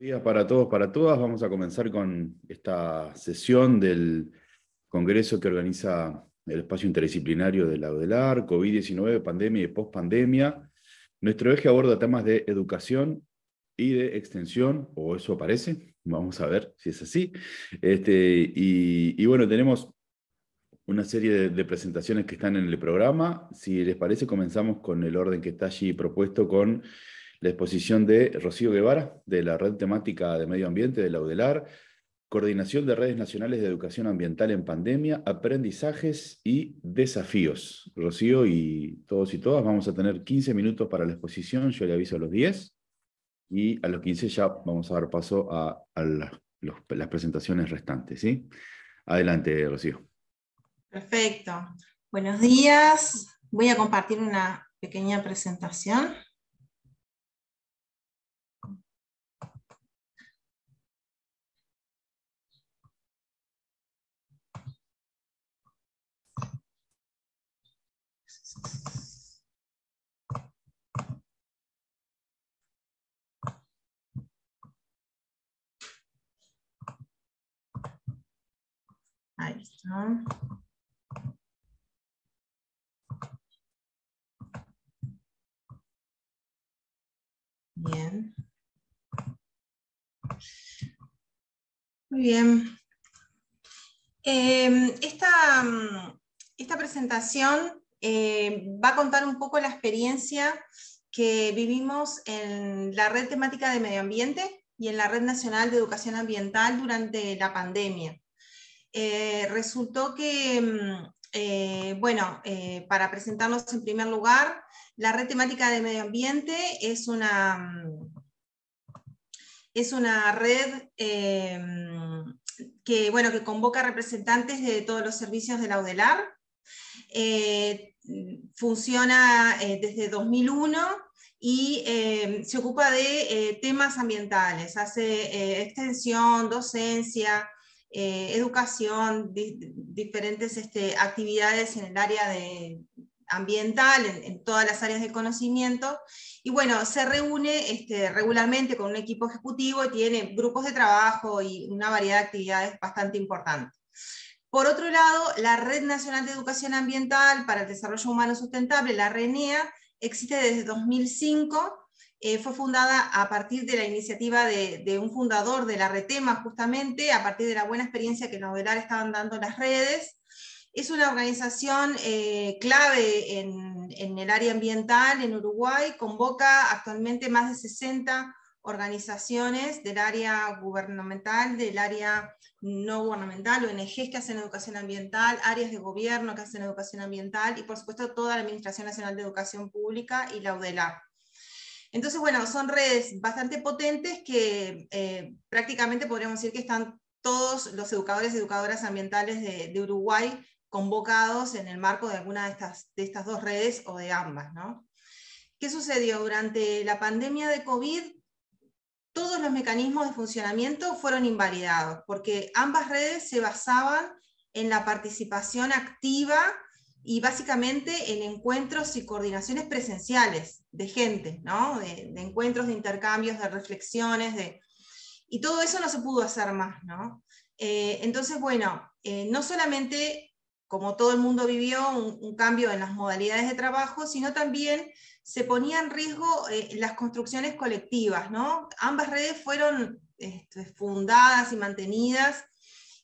Días para todos, para todas. Vamos a comenzar con esta sesión del congreso que organiza el espacio interdisciplinario de la UDELAR, COVID-19, pandemia y pospandemia. Nuestro eje aborda temas de educación y de extensión, o eso parece. Vamos a ver si es así. Y bueno, tenemos una serie de presentaciones que están en el programa. Si les parece, comenzamos con el orden que está allí propuesto con la exposición de Rocío Guevara, de la Red Temática de Medio Ambiente de la UDELAR, Coordinación de Redes Nacionales de Educación Ambiental en Pandemia, Aprendizajes y Desafíos. Rocío y todos y todas vamos a tener 15 minutos para la exposición, yo le aviso a los 10, y a los 15 ya vamos a dar paso a las presentaciones restantes, ¿sí? Adelante, Rocío. Perfecto. Buenos días. Voy a compartir una pequeña presentación. Ahí está. Bien. Muy bien. Esta presentación va a contar un poco la experiencia que vivimos en la Red Temática de Medio Ambiente y en la Red Nacional de Educación Ambiental durante la pandemia. Resultó que, para presentarnos en primer lugar, la Red Temática de Medio Ambiente es una red que convoca representantes de todos los servicios de la UDELAR. Funciona desde 2001 y se ocupa de temas ambientales, hace extensión, docencia, educación, diferentes actividades en el área ambiental, en todas las áreas de conocimiento, y bueno, se reúne regularmente con un equipo ejecutivo y tiene grupos de trabajo y una variedad de actividades bastante importantes. Por otro lado, la Red Nacional de Educación Ambiental para el Desarrollo Humano Sustentable, la RENEA, existe desde 2005, fue fundada a partir de la iniciativa de un fundador de la RETEMA, justamente, a partir de la buena experiencia que en la UDELAR estaban dando las redes. Es una organización clave en el área ambiental en Uruguay, convoca actualmente más de 60 organizaciones del área gubernamental, del área no gubernamental, ONGs que hacen educación ambiental, áreas de gobierno que hacen educación ambiental, y por supuesto toda la Administración Nacional de Educación Pública y la UDELAR. Entonces, bueno, son redes bastante potentes que prácticamente podríamos decir que están todos los educadores y educadoras ambientales de Uruguay convocados en el marco de alguna de estas dos redes o de ambas, ¿no? ¿Qué sucedió? Durante la pandemia de COVID, todos los mecanismos de funcionamiento fueron invalidados, porque ambas redes se basaban en la participación activa y básicamente en encuentros y coordinaciones presenciales de gente, ¿no? de encuentros, de intercambios, de reflexiones, y todo eso no se pudo hacer más, ¿no? Entonces, bueno, no solamente como todo el mundo vivió un cambio en las modalidades de trabajo, sino también se ponía en riesgo las construcciones colectivas, ¿no? Ambas redes fueron fundadas y mantenidas,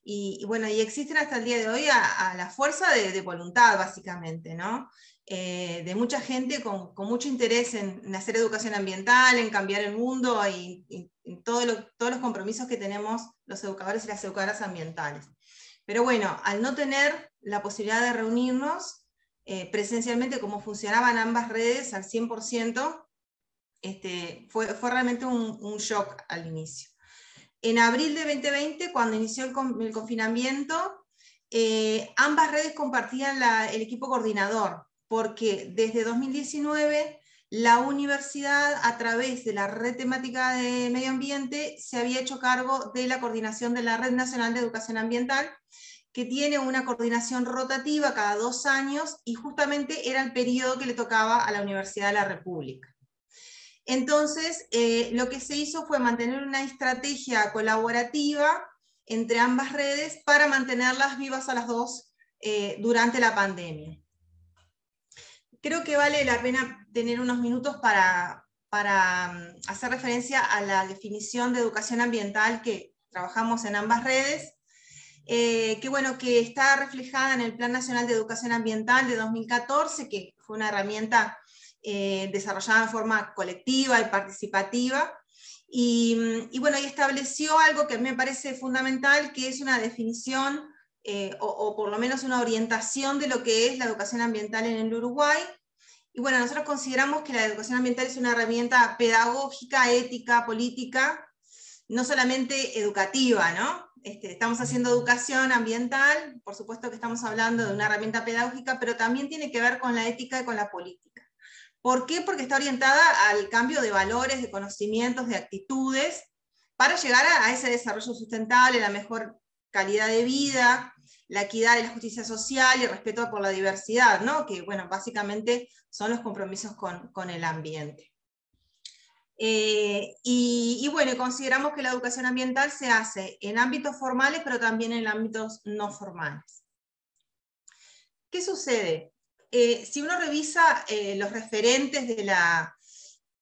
y bueno, y existen hasta el día de hoy a la fuerza de voluntad, básicamente, ¿no? De mucha gente con mucho interés en hacer educación ambiental, en cambiar el mundo, y todos los compromisos que tenemos los educadores y las educadoras ambientales. Pero bueno, al no tener la posibilidad de reunirnos presencialmente como funcionaban ambas redes al 100%, fue realmente un shock al inicio. En abril de 2020, cuando inició el confinamiento, ambas redes compartían el equipo coordinador, porque desde 2019 la universidad, a través de la Red Temática de Medio Ambiente, se había hecho cargo de la coordinación de la Red Nacional de Educación Ambiental, que tiene una coordinación rotativa cada 2 años, y justamente era el periodo que le tocaba a la Universidad de la República. Entonces, lo que se hizo fue mantener una estrategia colaborativa entre ambas redes para mantenerlas vivas a las dos durante la pandemia. Creo que vale la pena tener unos minutos para hacer referencia a la definición de educación ambiental que trabajamos en ambas redes, que está reflejada en el Plan Nacional de Educación Ambiental de 2014, que fue una herramienta desarrollada en forma colectiva y participativa, y estableció algo que a mí me parece fundamental, que es una definición, o por lo menos una orientación de lo que es la educación ambiental en el Uruguay. Y bueno, nosotros consideramos que la educación ambiental es una herramienta pedagógica, ética, política, no solamente educativa, ¿no? Estamos haciendo educación ambiental, por supuesto que estamos hablando de una herramienta pedagógica, pero también tiene que ver con la ética y con la política. ¿Por qué? Porque está orientada al cambio de valores, de conocimientos, de actitudes, para llegar a ese desarrollo sustentable, la mejor calidad de vida, la equidad y la justicia social y el respeto por la diversidad, ¿no? Que, bueno, básicamente son los compromisos con el ambiente. Consideramos que la educación ambiental se hace en ámbitos formales, pero también en ámbitos no formales. ¿Qué sucede? Si uno revisa los referentes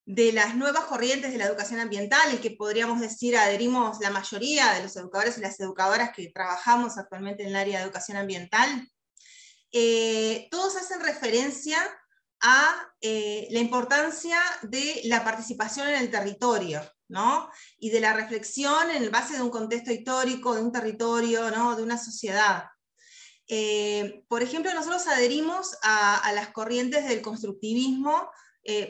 de las nuevas corrientes de la educación ambiental, y que podríamos decir adherimos la mayoría de los educadores y las educadoras que trabajamos actualmente en el área de educación ambiental, todos hacen referencia a la importancia de la participación en el territorio, ¿no? Y de la reflexión en base de un contexto histórico, de un territorio, ¿no? De una sociedad. Por ejemplo, nosotros adherimos a las corrientes del constructivismo,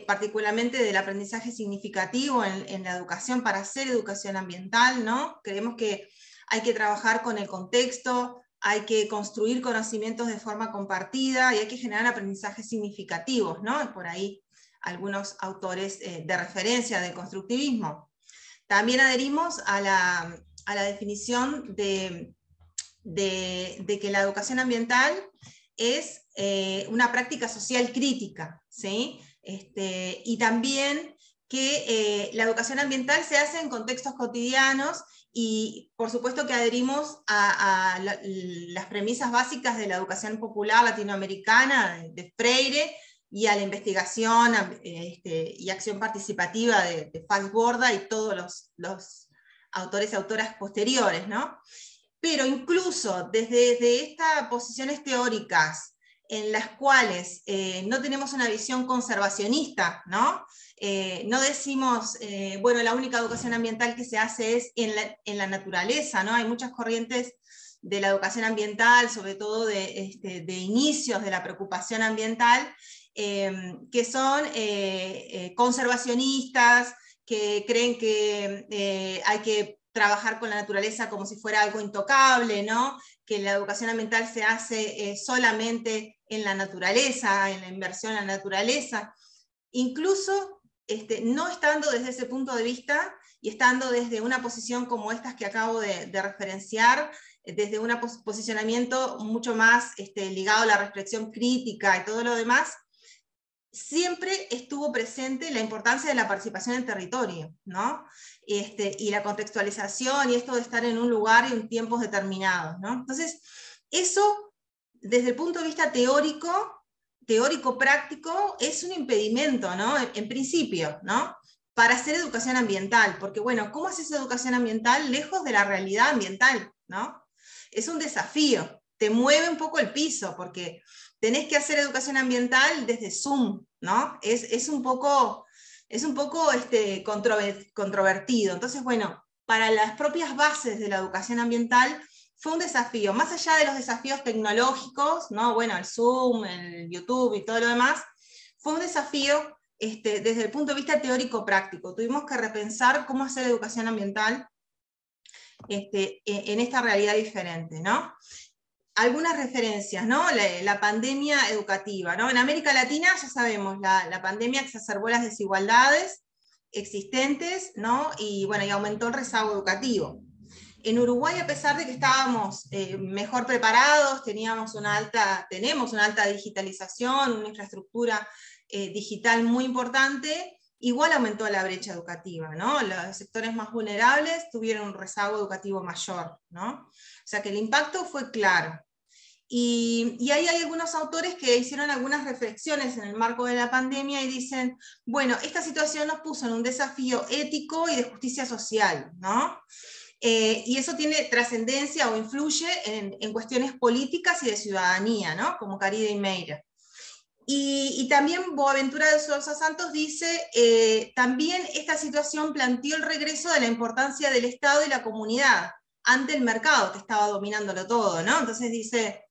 particularmente del aprendizaje significativo en la educación para hacer educación ambiental, ¿no? Creemos que hay que trabajar con el contexto, hay que construir conocimientos de forma compartida y hay que generar aprendizajes significativos, ¿no? Por ahí algunos autores de referencia del constructivismo. También adherimos a la definición de que la educación ambiental es una práctica social crítica, ¿sí? Y también que la educación ambiental se hace en contextos cotidianos, y por supuesto que adherimos a las premisas básicas de la educación popular latinoamericana, de Freire, y a la investigación y acción participativa de Fals-Borda y todos los autores y autoras posteriores, ¿no? Pero incluso desde estas posiciones teóricas en las cuales no tenemos una visión conservacionista, ¿no? No decimos, bueno, la única educación ambiental que se hace es en la naturaleza, ¿no? Hay muchas corrientes de la educación ambiental, sobre todo de inicios de la preocupación ambiental, que son conservacionistas, que creen que hay que trabajar con la naturaleza como si fuera algo intocable, ¿no? Que la educación ambiental se hace solamente en la naturaleza, en la inversión en la naturaleza. Incluso no estando desde ese punto de vista y estando desde una posición como estas que acabo de referenciar, desde un posicionamiento mucho más ligado a la reflexión crítica y todo lo demás, siempre estuvo presente la importancia de la participación en territorio, ¿no? Y la contextualización y esto de estar en un lugar y en tiempos determinados, ¿no? Entonces, eso, desde el punto de vista teórico-práctico, es un impedimento, ¿no? En principio, ¿no? Para hacer educación ambiental, porque bueno, ¿cómo haces educación ambiental lejos de la realidad ambiental, ¿no? Es un desafío, te mueve un poco el piso, porque tenés que hacer educación ambiental desde Zoom, ¿no? Es un poco controvertido. Entonces, bueno, para las propias bases de la educación ambiental fue un desafío, más allá de los desafíos tecnológicos, ¿no? Bueno, el Zoom, el YouTube y todo lo demás, fue un desafío desde el punto de vista teórico-práctico. Tuvimos que repensar cómo hacer educación ambiental en esta realidad diferente, ¿no? Algunas referencias, ¿no? La pandemia educativa, ¿no? En América Latina, ya sabemos, la pandemia exacerbó las desigualdades existentes, ¿no? Y bueno, y aumentó el rezago educativo. En Uruguay, a pesar de que estábamos mejor preparados, tenemos una alta digitalización, una infraestructura digital muy importante, igual aumentó la brecha educativa, ¿no? Los sectores más vulnerables tuvieron un rezago educativo mayor, ¿no? O sea que el impacto fue claro. Y ahí hay algunos autores que hicieron algunas reflexiones en el marco de la pandemia y dicen, bueno, esta situación nos puso en un desafío ético y de justicia social, ¿no? Y eso tiene trascendencia o influye en cuestiones políticas y de ciudadanía, ¿no? Como Caride y Meira. Y también Boaventura de Sousa Santos dice, también esta situación planteó el regreso de la importancia del Estado y la comunidad ante el mercado que estaba dominándolo todo, ¿no? Entonces dice,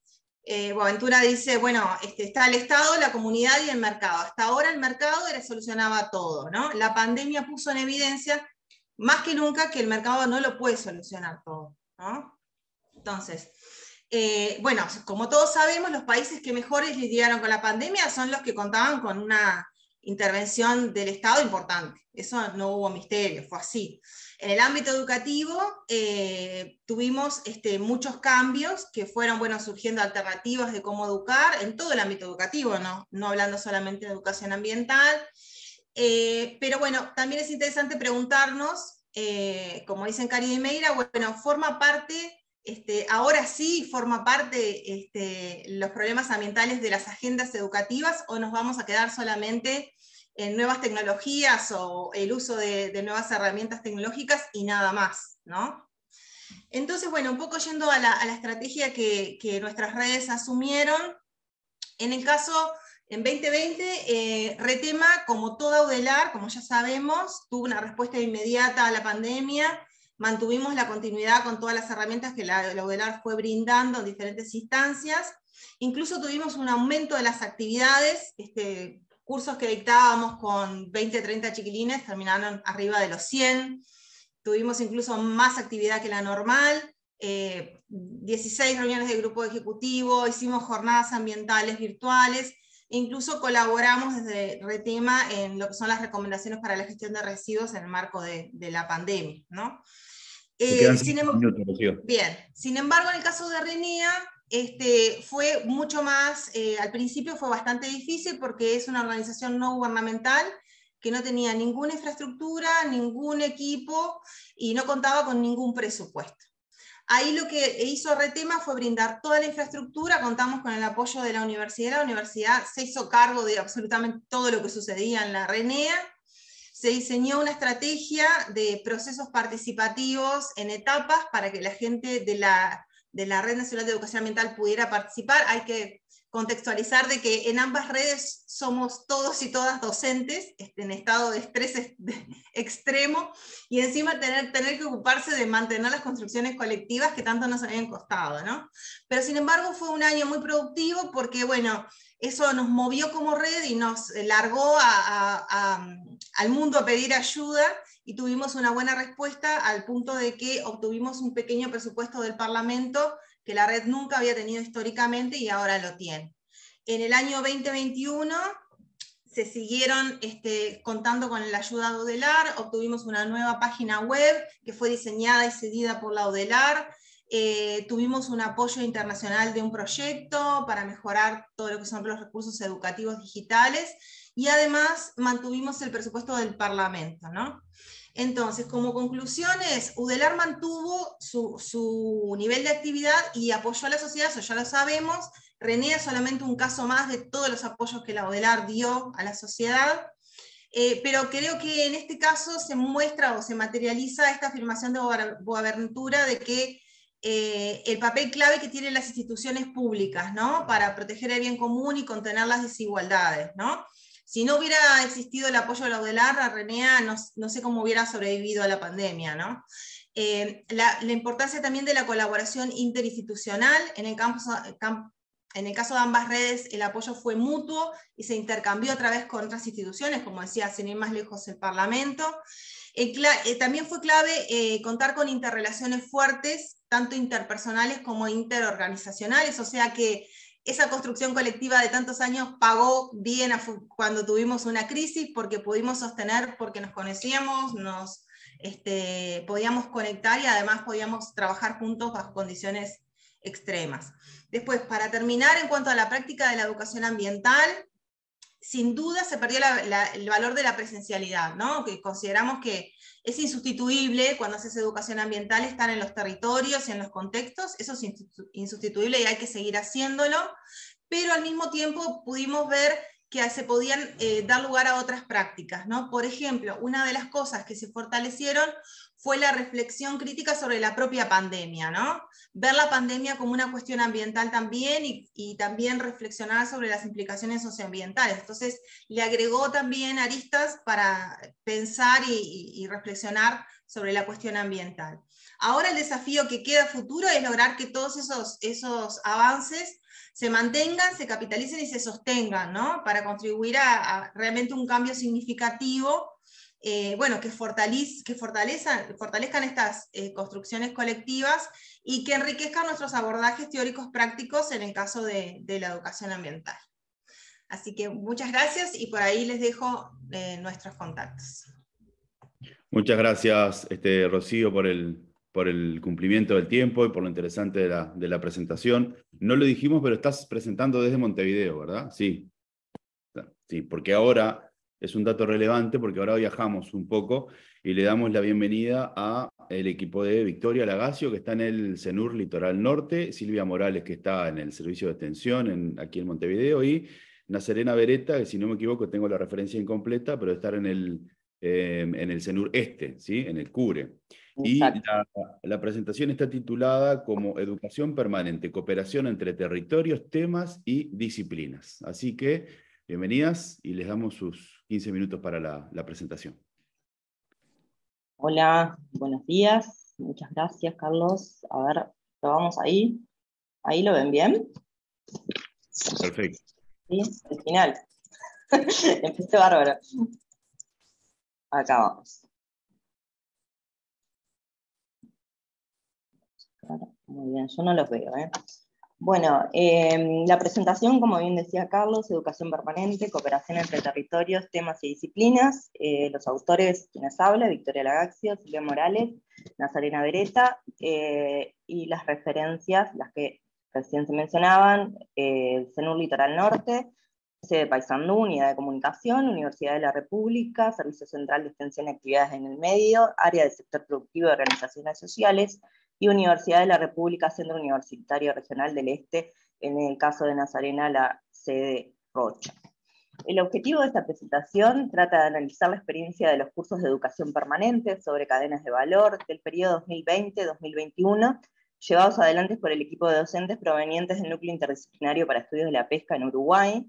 Boaventura dice, bueno, está el Estado, la comunidad y el mercado. Hasta ahora el mercado solucionaba todo, ¿no? La pandemia puso en evidencia más que nunca que el mercado no lo puede solucionar todo, ¿no? Entonces, bueno, como todos sabemos, los países que mejores lidiaron con la pandemia son los que contaban con una intervención del Estado importante. Eso no hubo misterio, fue así. En el ámbito educativo tuvimos muchos cambios que fueron, bueno, surgiendo alternativas de cómo educar en todo el ámbito educativo, no hablando solamente de educación ambiental. Pero bueno, también es interesante preguntarnos, como dicen Caride y Meira, bueno, forma parte... ahora sí forma parte los problemas ambientales de las agendas educativas, o nos vamos a quedar solamente en nuevas tecnologías o el uso de nuevas herramientas tecnológicas y nada más, ¿no? Entonces, bueno, un poco yendo a la estrategia que nuestras redes asumieron, en el caso, en 2020, Retema, como toda UDELAR, como ya sabemos, tuvo una respuesta inmediata a la pandemia. Mantuvimos la continuidad con todas las herramientas que la UDELAR fue brindando en diferentes instancias. Incluso tuvimos un aumento de las actividades, cursos que dictábamos con 20, 30 chiquilines terminaron arriba de los 100. Tuvimos incluso más actividad que la normal. 16 reuniones de grupo ejecutivo, hicimos jornadas ambientales virtuales, e incluso colaboramos desde Retema en lo que son las recomendaciones para la gestión de residuos en el marco de la pandemia, ¿no? Te quedan 5 minutos, Rocío. Bien, sin embargo, en el caso de RENEA, fue mucho más, al principio fue bastante difícil porque es una organización no gubernamental que no tenía ninguna infraestructura, ningún equipo y no contaba con ningún presupuesto. Ahí lo que hizo Retema fue brindar toda la infraestructura, contamos con el apoyo de la universidad se hizo cargo de absolutamente todo lo que sucedía en la RENEA, se diseñó una estrategia de procesos participativos en etapas para que la gente de la Red Nacional de Educación Ambiental pudiera participar. Hay que contextualizar de que en ambas redes somos todos y todas docentes en estado de estrés extremo, y encima tener que ocuparse de mantener las construcciones colectivas que tanto nos habían costado, ¿no? Pero sin embargo fue un año muy productivo porque, bueno, eso nos movió como red y nos largó al mundo a pedir ayuda, y tuvimos una buena respuesta al punto de que obtuvimos un pequeño presupuesto del Parlamento que la red nunca había tenido históricamente y ahora lo tiene. En el año 2021 se siguieron contando con la ayuda de UDELAR, obtuvimos una nueva página web que fue diseñada y cedida por la UDELAR, tuvimos un apoyo internacional de un proyecto para mejorar todo lo que son los recursos educativos digitales, y además mantuvimos el presupuesto del Parlamento, ¿no? Entonces, como conclusiones, UDELAR mantuvo su nivel de actividad y apoyó a la sociedad, eso ya lo sabemos. RENEA es solamente un caso más de todos los apoyos que la UDELAR dio a la sociedad, pero creo que en este caso se muestra o se materializa esta afirmación de Boaventura de que el papel clave que tienen las instituciones públicas, ¿no?, para proteger el bien común y contener las desigualdades, ¿no? Si no hubiera existido el apoyo de la UDELAR, la RENEA no sé cómo hubiera sobrevivido a la pandemia, ¿no? La importancia también de la colaboración interinstitucional. En el caso de ambas redes, el apoyo fue mutuo y se intercambió otra vez con otras instituciones, como decía, sin ir más lejos, el Parlamento. También fue clave contar con interrelaciones fuertes, tanto interpersonales como interorganizacionales, o sea que esa construcción colectiva de tantos años pagó bien cuando tuvimos una crisis, porque pudimos sostener, porque nos conocíamos, podíamos conectar y además podíamos trabajar juntos bajo condiciones extremas. Después, para terminar, en cuanto a la práctica de la educación ambiental, sin duda se perdió el valor de la presencialidad, ¿no? Que consideramos que es insustituible cuando haces educación ambiental estar en los territorios y en los contextos, eso es insustituible y hay que seguir haciéndolo, pero al mismo tiempo pudimos ver que se podían dar lugar a otras prácticas, ¿no? Por ejemplo, una de las cosas que se fortalecieron fue la reflexión crítica sobre la propia pandemia, ¿no? Ver la pandemia como una cuestión ambiental también y también reflexionar sobre las implicaciones socioambientales. Entonces, le agregó también aristas para pensar y reflexionar sobre la cuestión ambiental. Ahora el desafío que queda futuro es lograr que todos esos avances se mantengan, se capitalicen y se sostengan, ¿no? Para contribuir a realmente un cambio significativo, bueno, que fortalezcan estas construcciones colectivas y que enriquezcan nuestros abordajes teóricos prácticos en el caso de la educación ambiental. Así que muchas gracias y por ahí les dejo nuestros contactos. Muchas gracias, Rocío, por el cumplimiento del tiempo y por lo interesante de la presentación. No lo dijimos, pero estás presentando desde Montevideo, ¿verdad? Sí. Sí, porque ahora es un dato relevante, porque ahora viajamos un poco y le damos la bienvenida al equipo de Victoria Lagacio, que está en el CENUR Litoral Norte, Silvia Morales, que está en el Servicio de Extensión aquí en Montevideo, y Nazarena Beretta, que si no me equivoco tengo la referencia incompleta, pero está en el CENUR Este, ¿sí? En el CURE. Exacto. Y la presentación está titulada como Educación Permanente, Cooperación entre Territorios, Temas y Disciplinas. Así que bienvenidas y les damos sus 15 minutos para la presentación. Hola, buenos días. Muchas gracias, Carlos. A ver, probamos ahí. ¿Ahí lo ven bien? Perfecto. Sí, al final. Empecé bárbaro. Acá vamos. Muy bien, yo no los veo, ¿eh? Bueno, la presentación, como bien decía Carlos, Educación Permanente, Cooperación entre Territorios, Temas y Disciplinas. Los autores, quienes hablan, Victoria Lagacio, Silvia Morales, Nazarena Beretta, y las referencias, las que recién se mencionaban, el CENUR Litoral Norte, sede Paysandú, Unidad de Comunicación, Universidad de la República, Servicio Central de Extensión y Actividades en el Medio, Área del Sector Productivo de Organizaciones Sociales, y Universidad de la República, Centro Universitario Regional del Este, en el caso de Nazarena, la sede Rocha. El objetivo de esta presentación trata de analizar la experiencia de los cursos de educación permanente sobre cadenas de valor del periodo 2020-2021, llevados adelante por el equipo de docentes provenientes del Núcleo Interdisciplinario para Estudios de la Pesca en Uruguay,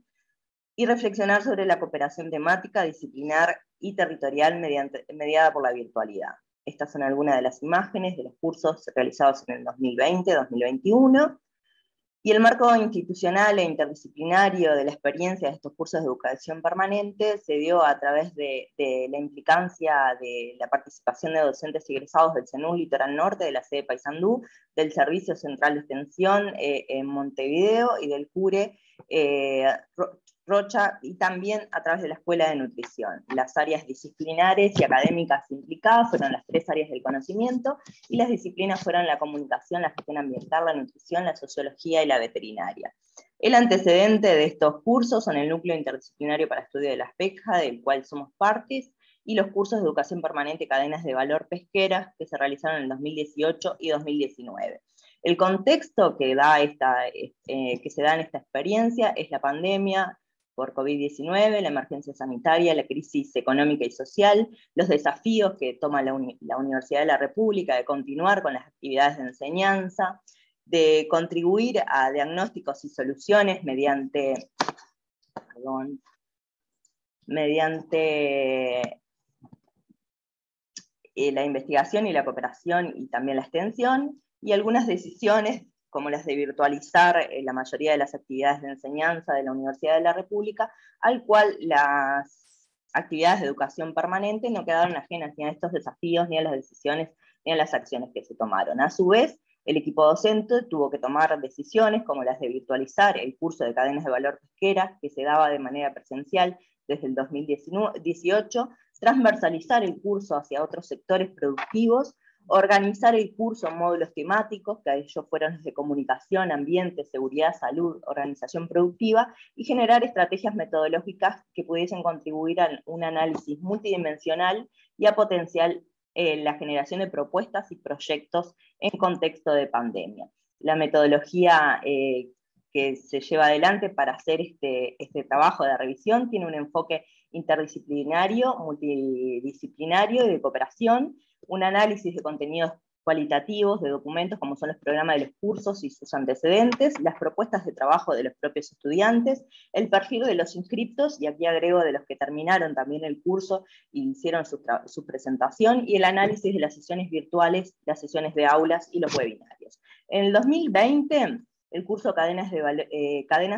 y reflexionar sobre la cooperación temática, disciplinar y territorial mediada por la virtualidad. Estas son algunas de las imágenes de los cursos realizados en el 2020-2021, y el marco institucional e interdisciplinario de la experiencia de estos cursos de educación permanente se dio a través de la implicancia de la participación de docentes egresados del CENUR Litoral Norte, de la sede Paysandú, del Servicio Central de Extensión en Montevideo y del CURE Rocha, y también a través de la Escuela de Nutrición. Las áreas disciplinares y académicas implicadas fueron las 3 áreas del conocimiento, y las disciplinas fueron la comunicación, la gestión ambiental, la nutrición, la sociología y la veterinaria. El antecedente de estos cursos son el Núcleo Interdisciplinario para Estudio de las Pescas, del cual somos partes, y los cursos de educación permanente cadenas de valor pesqueras que se realizaron en el 2018 y 2019. El contexto que se da en esta experiencia es la pandemia por COVID-19, la emergencia sanitaria, la crisis económica y social, los desafíos que toma la Universidad de la República de continuar con las actividades de enseñanza, de contribuir a diagnósticos y soluciones mediante la investigación y la cooperación y también la extensión, y algunas decisiones como las de virtualizar la mayoría de las actividades de enseñanza de la Universidad de la República, al cual las actividades de educación permanente no quedaron ajenas ni a estos desafíos, ni a las decisiones, ni a las acciones que se tomaron. A su vez, el equipo docente tuvo que tomar decisiones como las de virtualizar el curso de cadenas de valor pesqueras, que se daba de manera presencial desde el 2018, transversalizar el curso hacia otros sectores productivos, organizar el curso en módulos temáticos, que ellos fueron los de comunicación, ambiente, seguridad, salud, organización productiva, y generar estrategias metodológicas que pudiesen contribuir a un análisis multidimensional y a potenciar la generación de propuestas y proyectos en contexto de pandemia. La metodología que se lleva adelante para hacer este trabajo de revisión tiene un enfoque interdisciplinario, multidisciplinario y de cooperación, un análisis de contenidos cualitativos de documentos como son los programas de los cursos y sus antecedentes, las propuestas de trabajo de los propios estudiantes, el perfil de los inscriptos, y aquí agrego de los que terminaron también el curso y hicieron su presentación, y el análisis de las sesiones virtuales, las sesiones de aulas y los webinarios. En el 2020, el curso Cadenas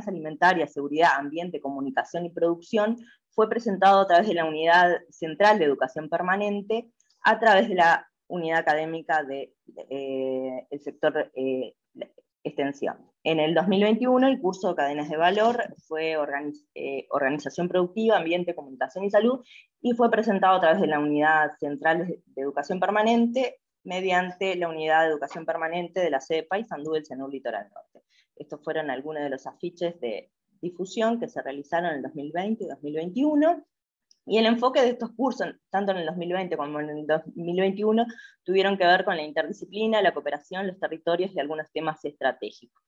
Alimentarias, Seguridad, Ambiente, Comunicación y Producción fue presentado a través de la Unidad Central de Educación Permanente, a través de la unidad académica del sector extensión. En el 2021 el curso Cadenas de Valor fue Organización Productiva, Ambiente, Comunicación y Salud, y fue presentado a través de la Unidad Central de Educación Permanente mediante la Unidad de Educación Permanente de la sede de Paysandú del CENUR Litoral Norte. Estos fueron algunos de los afiches de difusión que se realizaron en el 2020 y 2021. Y el enfoque de estos cursos, tanto en el 2020 como en el 2021, tuvieron que ver con la interdisciplina, la cooperación, los territorios y algunos temas estratégicos.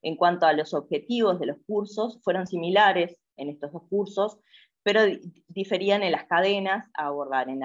En cuanto a los objetivos de los cursos, fueron similares en estos dos cursos, pero diferían en las cadenas a abordar. En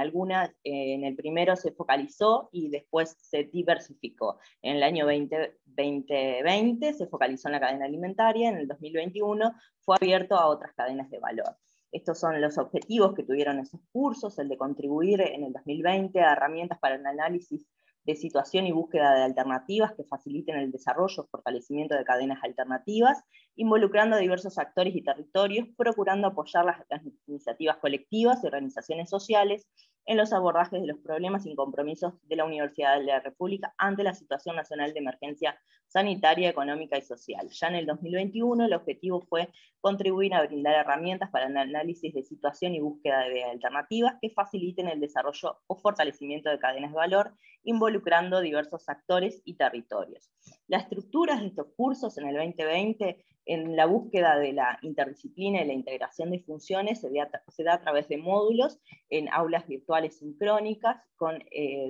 el primero se focalizó y después se diversificó. En el año 2020 se focalizó en la cadena alimentaria, en el 2021 fue abierto a otras cadenas de valor. Estos son los objetivos que tuvieron esos cursos, el de contribuir en el 2020 a herramientas para el análisis de situación y búsqueda de alternativas que faciliten el desarrollo y fortalecimiento de cadenas alternativas, involucrando a diversos actores y territorios, procurando apoyar las iniciativas colectivas y organizaciones sociales en los abordajes de los problemas y compromisos de la Universidad de la República ante la situación nacional de emergencia sanitaria, económica y social. Ya en el 2021 el objetivo fue contribuir a brindar herramientas para el análisis de situación y búsqueda de alternativas que faciliten el desarrollo o fortalecimiento de cadenas de valor, involucrando diversos actores y territorios. Las estructuras de estos cursos en el 2020, en la búsqueda de la interdisciplina y la integración de funciones, se da a través de módulos en aulas virtuales sincrónicas,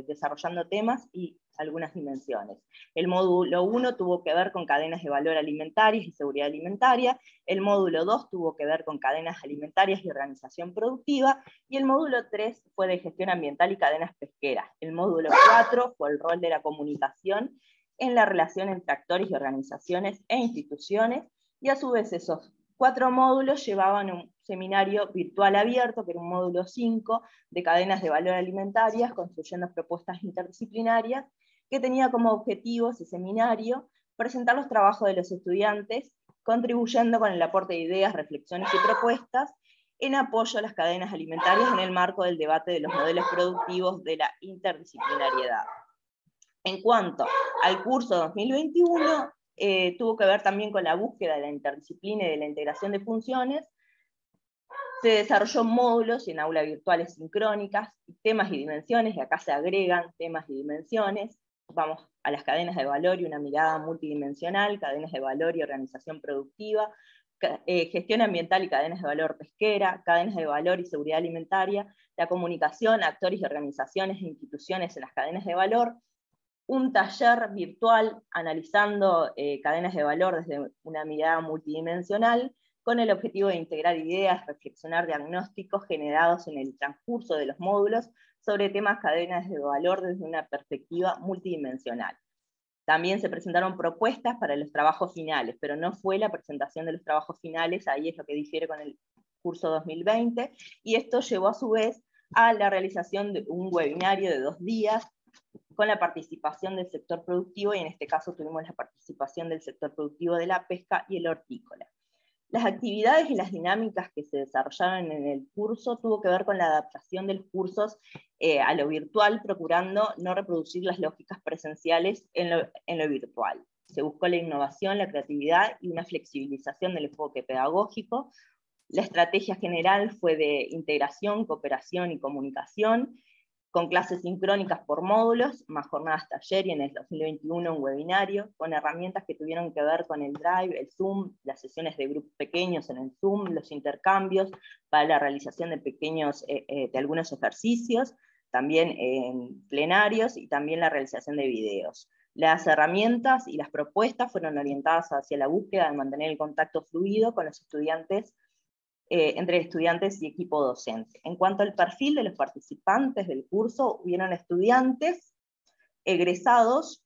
desarrollando temas y algunas dimensiones. El módulo 1 tuvo que ver con cadenas de valor alimentarias y seguridad alimentaria, el módulo 2 tuvo que ver con cadenas alimentarias y organización productiva, y el módulo 3 fue de gestión ambiental y cadenas pesqueras. El módulo 4 fue el rol de la comunicación en la relación entre actores y organizaciones e instituciones, y a su vez esos 4 módulos llevaban un seminario virtual abierto, que era un módulo 5, de cadenas de valor alimentarias, construyendo propuestas interdisciplinarias, que tenía como objetivo ese seminario presentar los trabajos de los estudiantes, contribuyendo con el aporte de ideas, reflexiones y propuestas en apoyo a las cadenas alimentarias en el marco del debate de los modelos productivos de la interdisciplinariedad. En cuanto al curso 2021, tuvo que ver también con la búsqueda de la interdisciplina y de la integración de funciones. Se desarrolló módulos en aulas virtuales sincrónicas, temas y dimensiones, y acá se agregan temas y dimensiones. Vamos a las cadenas de valor y una mirada multidimensional, cadenas de valor y organización productiva, gestión ambiental y cadenas de valor pesquera, cadenas de valor y seguridad alimentaria, la comunicación, actores y organizaciones e instituciones en las cadenas de valor, un taller virtual analizando cadenas de valor desde una mirada multidimensional, con el objetivo de integrar ideas, reflexionar diagnósticos generados en el transcurso de los módulos sobre temas cadenas de valor desde una perspectiva multidimensional. También se presentaron propuestas para los trabajos finales, pero no fue la presentación de los trabajos finales, ahí es lo que difiere con el curso 2020, y esto llevó a su vez a la realización de un webinario de 2 días, con la participación del sector productivo, y en este caso tuvimos la participación del sector productivo de la pesca y el hortícola. Las actividades y las dinámicas que se desarrollaron en el curso tuvo que ver con la adaptación de los cursos a lo virtual, procurando no reproducir las lógicas presenciales en lo virtual. Se buscó la innovación, la creatividad y una flexibilización del enfoque pedagógico. La estrategia general fue de integración, cooperación y comunicación. con clases sincrónicas por módulos, más jornadas taller y en el 2021 un webinario, con herramientas que tuvieron que ver con el Drive, el Zoom, las sesiones de grupos pequeños en el Zoom, los intercambios para la realización de de algunos ejercicios, también en plenarios y también la realización de videos. Las herramientas y las propuestas fueron orientadas hacia la búsqueda de mantener el contacto fluido con los estudiantes, entre estudiantes y equipo docente. En cuanto al perfil de los participantes del curso, hubieron estudiantes, egresados,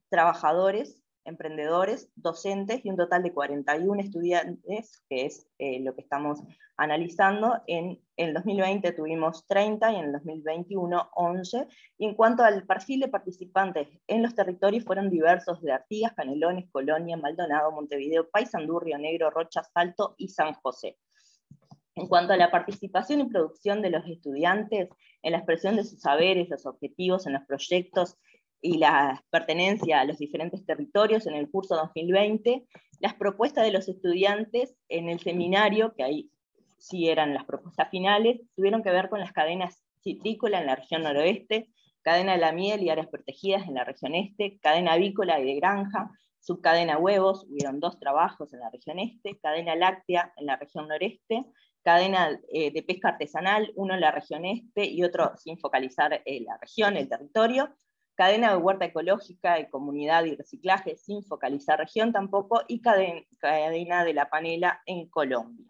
trabajadores, emprendedores, docentes y un total de 41 estudiantes, que es lo que estamos analizando. En el 2020 tuvimos 30 y en el 2021 11. Y en cuanto al perfil de participantes en los territorios, fueron diversos de Artigas, Canelones, Colonia, Maldonado, Montevideo, Paysandú, Río Negro, Rocha, Salto y San José. En cuanto a la participación y producción de los estudiantes en la expresión de sus saberes, los objetivos en los proyectos y la pertenencia a los diferentes territorios en el curso 2020, las propuestas de los estudiantes en el seminario, que ahí sí eran las propuestas finales, tuvieron que ver con las cadenas citrícolas en la región noroeste, cadena de la miel y áreas protegidas en la región este, cadena avícola y de granja, subcadena huevos, hubieron 2 trabajos en la región este, cadena láctea en la región noreste, cadena de pesca artesanal, uno en la región este y otro sin focalizar la región, el territorio, cadena de huerta ecológica, de comunidad y reciclaje, sin focalizar región tampoco, y cadena de la panela en Colombia.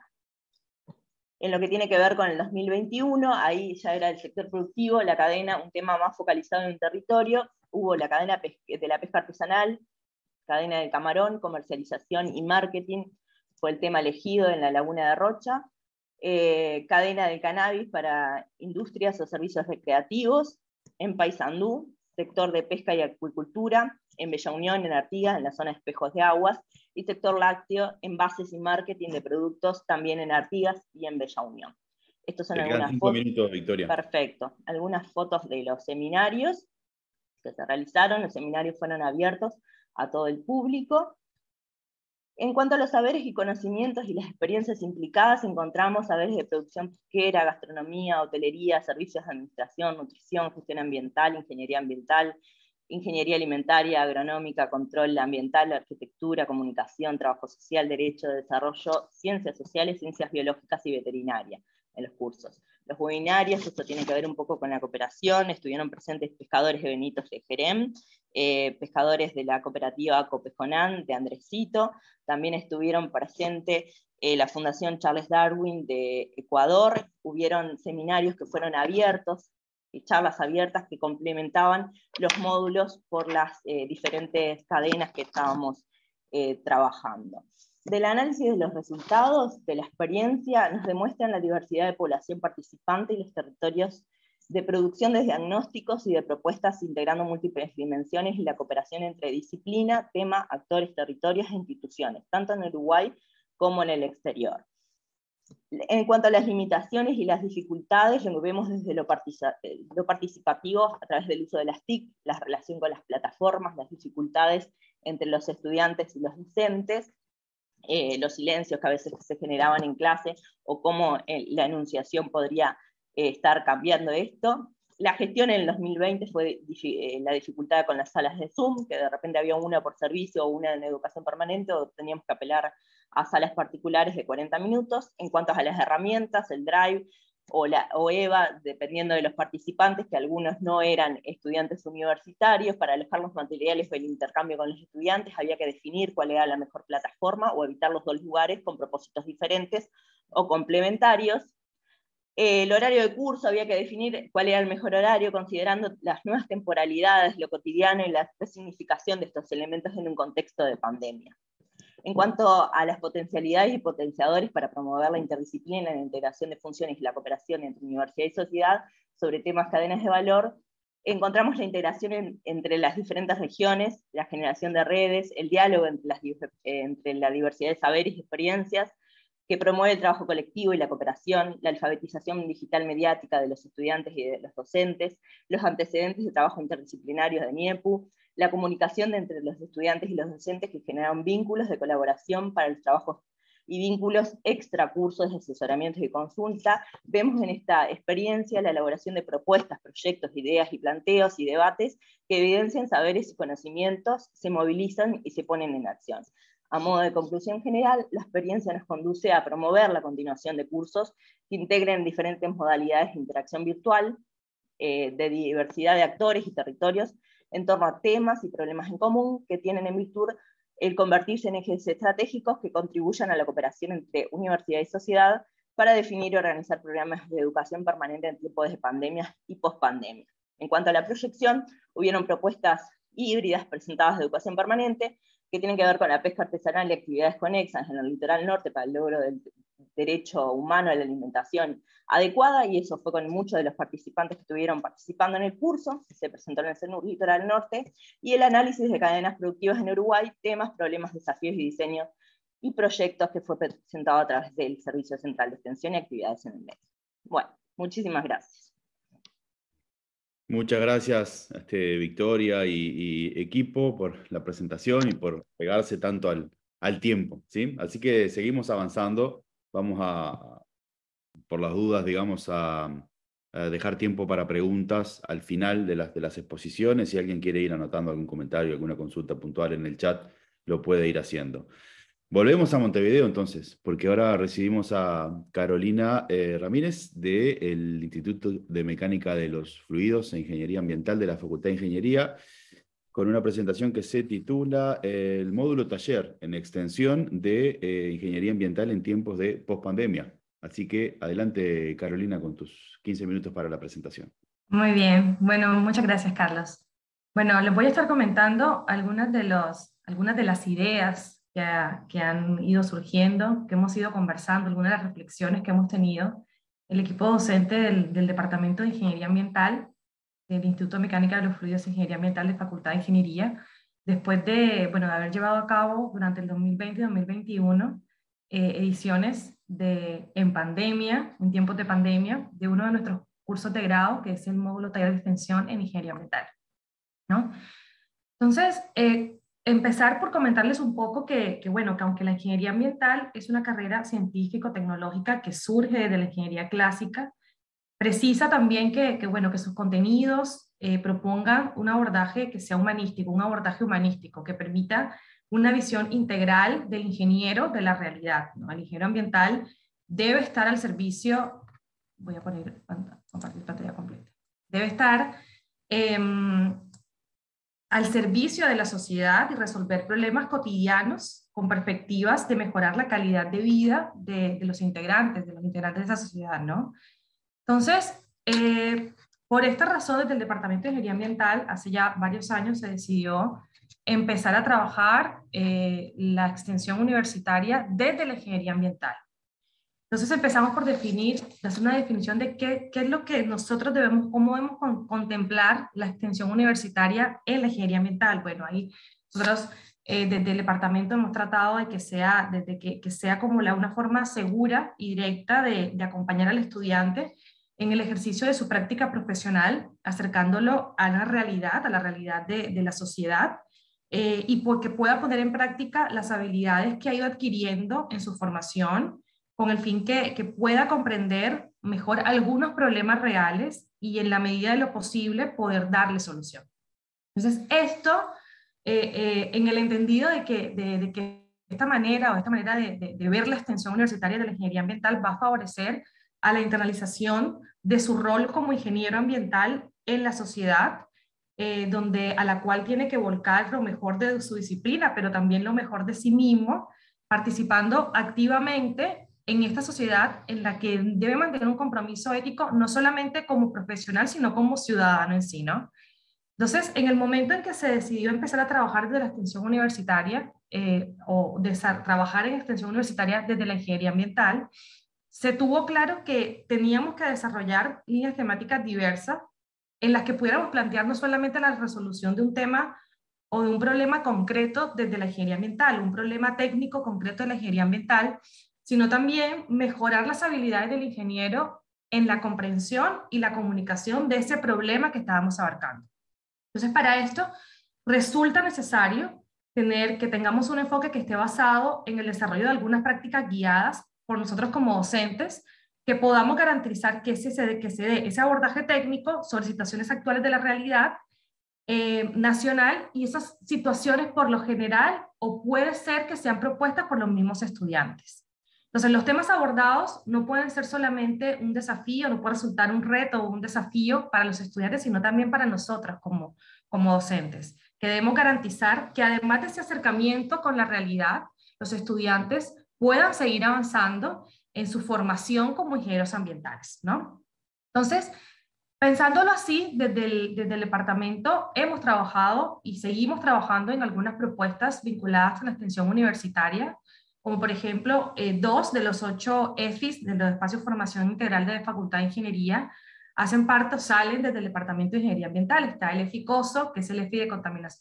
En lo que tiene que ver con el 2021, ahí ya era el sector productivo, la cadena, un tema más focalizado en un territorio, hubo la cadena de la pesca artesanal, cadena del camarón, comercialización y marketing, fue el tema elegido en la Laguna de Rocha, cadena del cannabis para industrias o servicios recreativos, en Paysandú, sector de pesca y acuicultura, en Bella Unión, en Artigas, en la zona de espejos de aguas, y sector lácteo, envases y marketing de productos, también en Artigas y en Bella Unión. Estos son algunas 5 minutos, Victoria. Perfecto. Algunas fotos de los seminarios que se realizaron. Los seminarios fueron abiertos a todo el público. En cuanto a los saberes y conocimientos y las experiencias implicadas, encontramos saberes de producción pesquera, gastronomía, hotelería, servicios de administración, nutrición, gestión ambiental, ingeniería alimentaria, agronómica, control ambiental, arquitectura, comunicación, trabajo social, derecho, desarrollo, ciencias sociales, ciencias biológicas y veterinaria en los cursos. Los webinarios, esto tiene que ver un poco con la cooperación, estuvieron presentes pescadores de Benito Jerem, pescadores de la cooperativa Acopejonán de Andresito, también estuvieron presentes la Fundación Charles Darwin de Ecuador, hubieron seminarios que fueron abiertos, charlas abiertas que complementaban los módulos por las diferentes cadenas que estábamos trabajando. Del análisis de los resultados de la experiencia nos demuestran la diversidad de población participante y los territorios de producción de diagnósticos y de propuestas integrando múltiples dimensiones y la cooperación entre disciplina, tema, actores, territorios e instituciones, tanto en Uruguay como en el exterior. En cuanto a las limitaciones y las dificultades, lo vemos desde lo participativo a través del uso de las TIC, la relación con las plataformas, las dificultades entre los estudiantes y los docentes, los silencios que a veces se generaban en clase, o cómo la enunciación podría estar cambiando esto. La gestión en el 2020 fue la dificultad con las salas de Zoom, que de repente había una por servicio o una en educación permanente, o teníamos que apelar a salas particulares de 40 minutos. En cuanto a las herramientas, el Drive o EVA, dependiendo de los participantes, que algunos no eran estudiantes universitarios, para alojar los materiales o el intercambio con los estudiantes había que definir cuál era la mejor plataforma o evitar los 2 lugares con propósitos diferentes o complementarios. El horario de curso había que definir cuál era el mejor horario, considerando las nuevas temporalidades, lo cotidiano y la resignificación de estos elementos en un contexto de pandemia. En cuanto a las potencialidades y potenciadores para promover la interdisciplina, la integración de funciones y la cooperación entre universidad y sociedad sobre temas cadenas de valor, encontramos la integración entre las diferentes regiones, la generación de redes, el diálogo entre la diversidad de saberes y experiencias, que promueve el trabajo colectivo y la cooperación, la alfabetización digital mediática de los estudiantes y de los docentes, los antecedentes de trabajo interdisciplinarios de NIEPU, la comunicación entre los estudiantes y los docentes que generaron vínculos de colaboración para los trabajos y vínculos extra cursos de asesoramiento y consulta. Vemos en esta experiencia la elaboración de propuestas, proyectos, ideas y planteos y debates que evidencian saberes y conocimientos, se movilizan y se ponen en acción. A modo de conclusión general, la experiencia nos conduce a promover la continuación de cursos que integren diferentes modalidades de interacción virtual, de diversidad de actores y territorios, en torno a temas y problemas en común que tienen en virtud el convertirse en ejes estratégicos que contribuyan a la cooperación entre universidad y sociedad para definir y organizar programas de educación permanente en tiempos de pandemia y pospandemia. En cuanto a la proyección, hubieron propuestas híbridas presentadas de educación permanente, que tienen que ver con la pesca artesanal y actividades conexas en el litoral norte para el logro del derecho humano a la alimentación adecuada, y eso fue con muchos de los participantes que estuvieron participando en el curso, que se presentó en el CENUR Litoral Norte, y el análisis de cadenas productivas en Uruguay, temas, problemas, desafíos y diseños, y proyectos que fue presentado a través del Servicio Central de Extensión y Actividades en el Medio. Bueno, muchísimas gracias. Muchas gracias, Victoria y equipo, por la presentación y por pegarse tanto al tiempo, ¿sí? Así que seguimos avanzando. Vamos por las dudas, digamos, a dejar tiempo para preguntas al final de las exposiciones. Si alguien quiere ir anotando algún comentario, alguna consulta puntual en el chat, lo puede ir haciendo. Volvemos a Montevideo entonces, porque ahora recibimos a Carolina Ramírez del Instituto de Mecánica de los Fluidos e Ingeniería Ambiental de la Facultad de Ingeniería, con una presentación que se titula el módulo taller en extensión de Ingeniería Ambiental en tiempos de pospandemia. Así que adelante, Carolina, con tus 15 minutos para la presentación. Muy bien, bueno, muchas gracias, Carlos. Bueno, les voy a estar comentando algunas de las ideas que han ido surgiendo, que hemos ido conversando, algunas de las reflexiones que hemos tenido el equipo docente del Departamento de Ingeniería Ambiental del Instituto de Mecánica de los Fluidos e Ingeniería Ambiental de Facultad de Ingeniería, después de haber llevado a cabo durante el 2020 y 2021 ediciones en pandemia, en tiempos de pandemia, de uno de nuestros cursos de grado, que es el módulo taller de extensión en Ingeniería Ambiental, ¿no? Entonces, empezar por comentarles un poco que aunque la ingeniería ambiental es una carrera científico-tecnológica que surge de la ingeniería clásica, precisa también que sus contenidos propongan un abordaje que sea humanístico, un abordaje humanístico que permita una visión integral del ingeniero de la realidad, ¿no? El ingeniero ambiental debe estar al servicio, voy a compartir pantalla completa, debe estar al servicio de la sociedad y resolver problemas cotidianos con perspectivas de mejorar la calidad de vida de los integrantes de esa sociedad, ¿no? Entonces, por esta razón, desde el Departamento de Ingeniería Ambiental, hace ya varios años se decidió empezar a trabajar la extensión universitaria desde la ingeniería ambiental. Entonces empezamos por hacer una definición de qué es lo que nosotros cómo debemos contemplar la extensión universitaria en la ingeniería ambiental. Bueno, ahí nosotros desde el departamento hemos tratado de que sea como una forma segura y directa de acompañar al estudiante en el ejercicio de su práctica profesional, acercándolo a la realidad de la sociedad, y porque pueda poner en práctica las habilidades que ha ido adquiriendo en su formación, con el fin que pueda comprender mejor algunos problemas reales y en la medida de lo posible poder darle solución. Entonces esto, en el entendido de que esta manera de ver la extensión universitaria de la ingeniería ambiental va a favorecer a la internalización de su rol como ingeniero ambiental en la sociedad, a la cual tiene que volcar lo mejor de su disciplina, pero también lo mejor de sí mismo, participando activamente en esta sociedad en la que debe mantener un compromiso ético, no solamente como profesional, sino como ciudadano en sí, ¿no? Entonces, en el momento en que se decidió empezar a trabajar desde la extensión universitaria, trabajar en extensión universitaria desde la ingeniería ambiental, se tuvo claro que teníamos que desarrollar líneas temáticas diversas en las que pudiéramos plantear no solamente la resolución de un tema o de un problema concreto desde la ingeniería ambiental, un problema técnico concreto de la ingeniería ambiental, sino también mejorar las habilidades del ingeniero en la comprensión y la comunicación de ese problema que estábamos abarcando. Entonces, para esto resulta necesario que tengamos un enfoque que esté basado en el desarrollo de algunas prácticas guiadas por nosotros como docentes, que podamos garantizar que se dé ese abordaje técnico sobre situaciones actuales de la realidad nacional, y esas situaciones por lo general o puede ser que sean propuestas por los mismos estudiantes. Entonces, los temas abordados no pueden ser solamente un desafío, no puede resultar un reto o un desafío para los estudiantes, sino también para nosotros como docentes, que debemos garantizar que además de ese acercamiento con la realidad, los estudiantes puedan seguir avanzando en su formación como ingenieros ambientales, ¿no? Entonces, pensándolo así, desde el departamento hemos trabajado y seguimos trabajando en algunas propuestas vinculadas a la extensión universitaria, como por ejemplo 2 de los 8 EFIs de los espacios de formación integral de la Facultad de Ingeniería hacen parte o salen desde el Departamento de Ingeniería Ambiental. Está el EFI COSO, que es el EFI de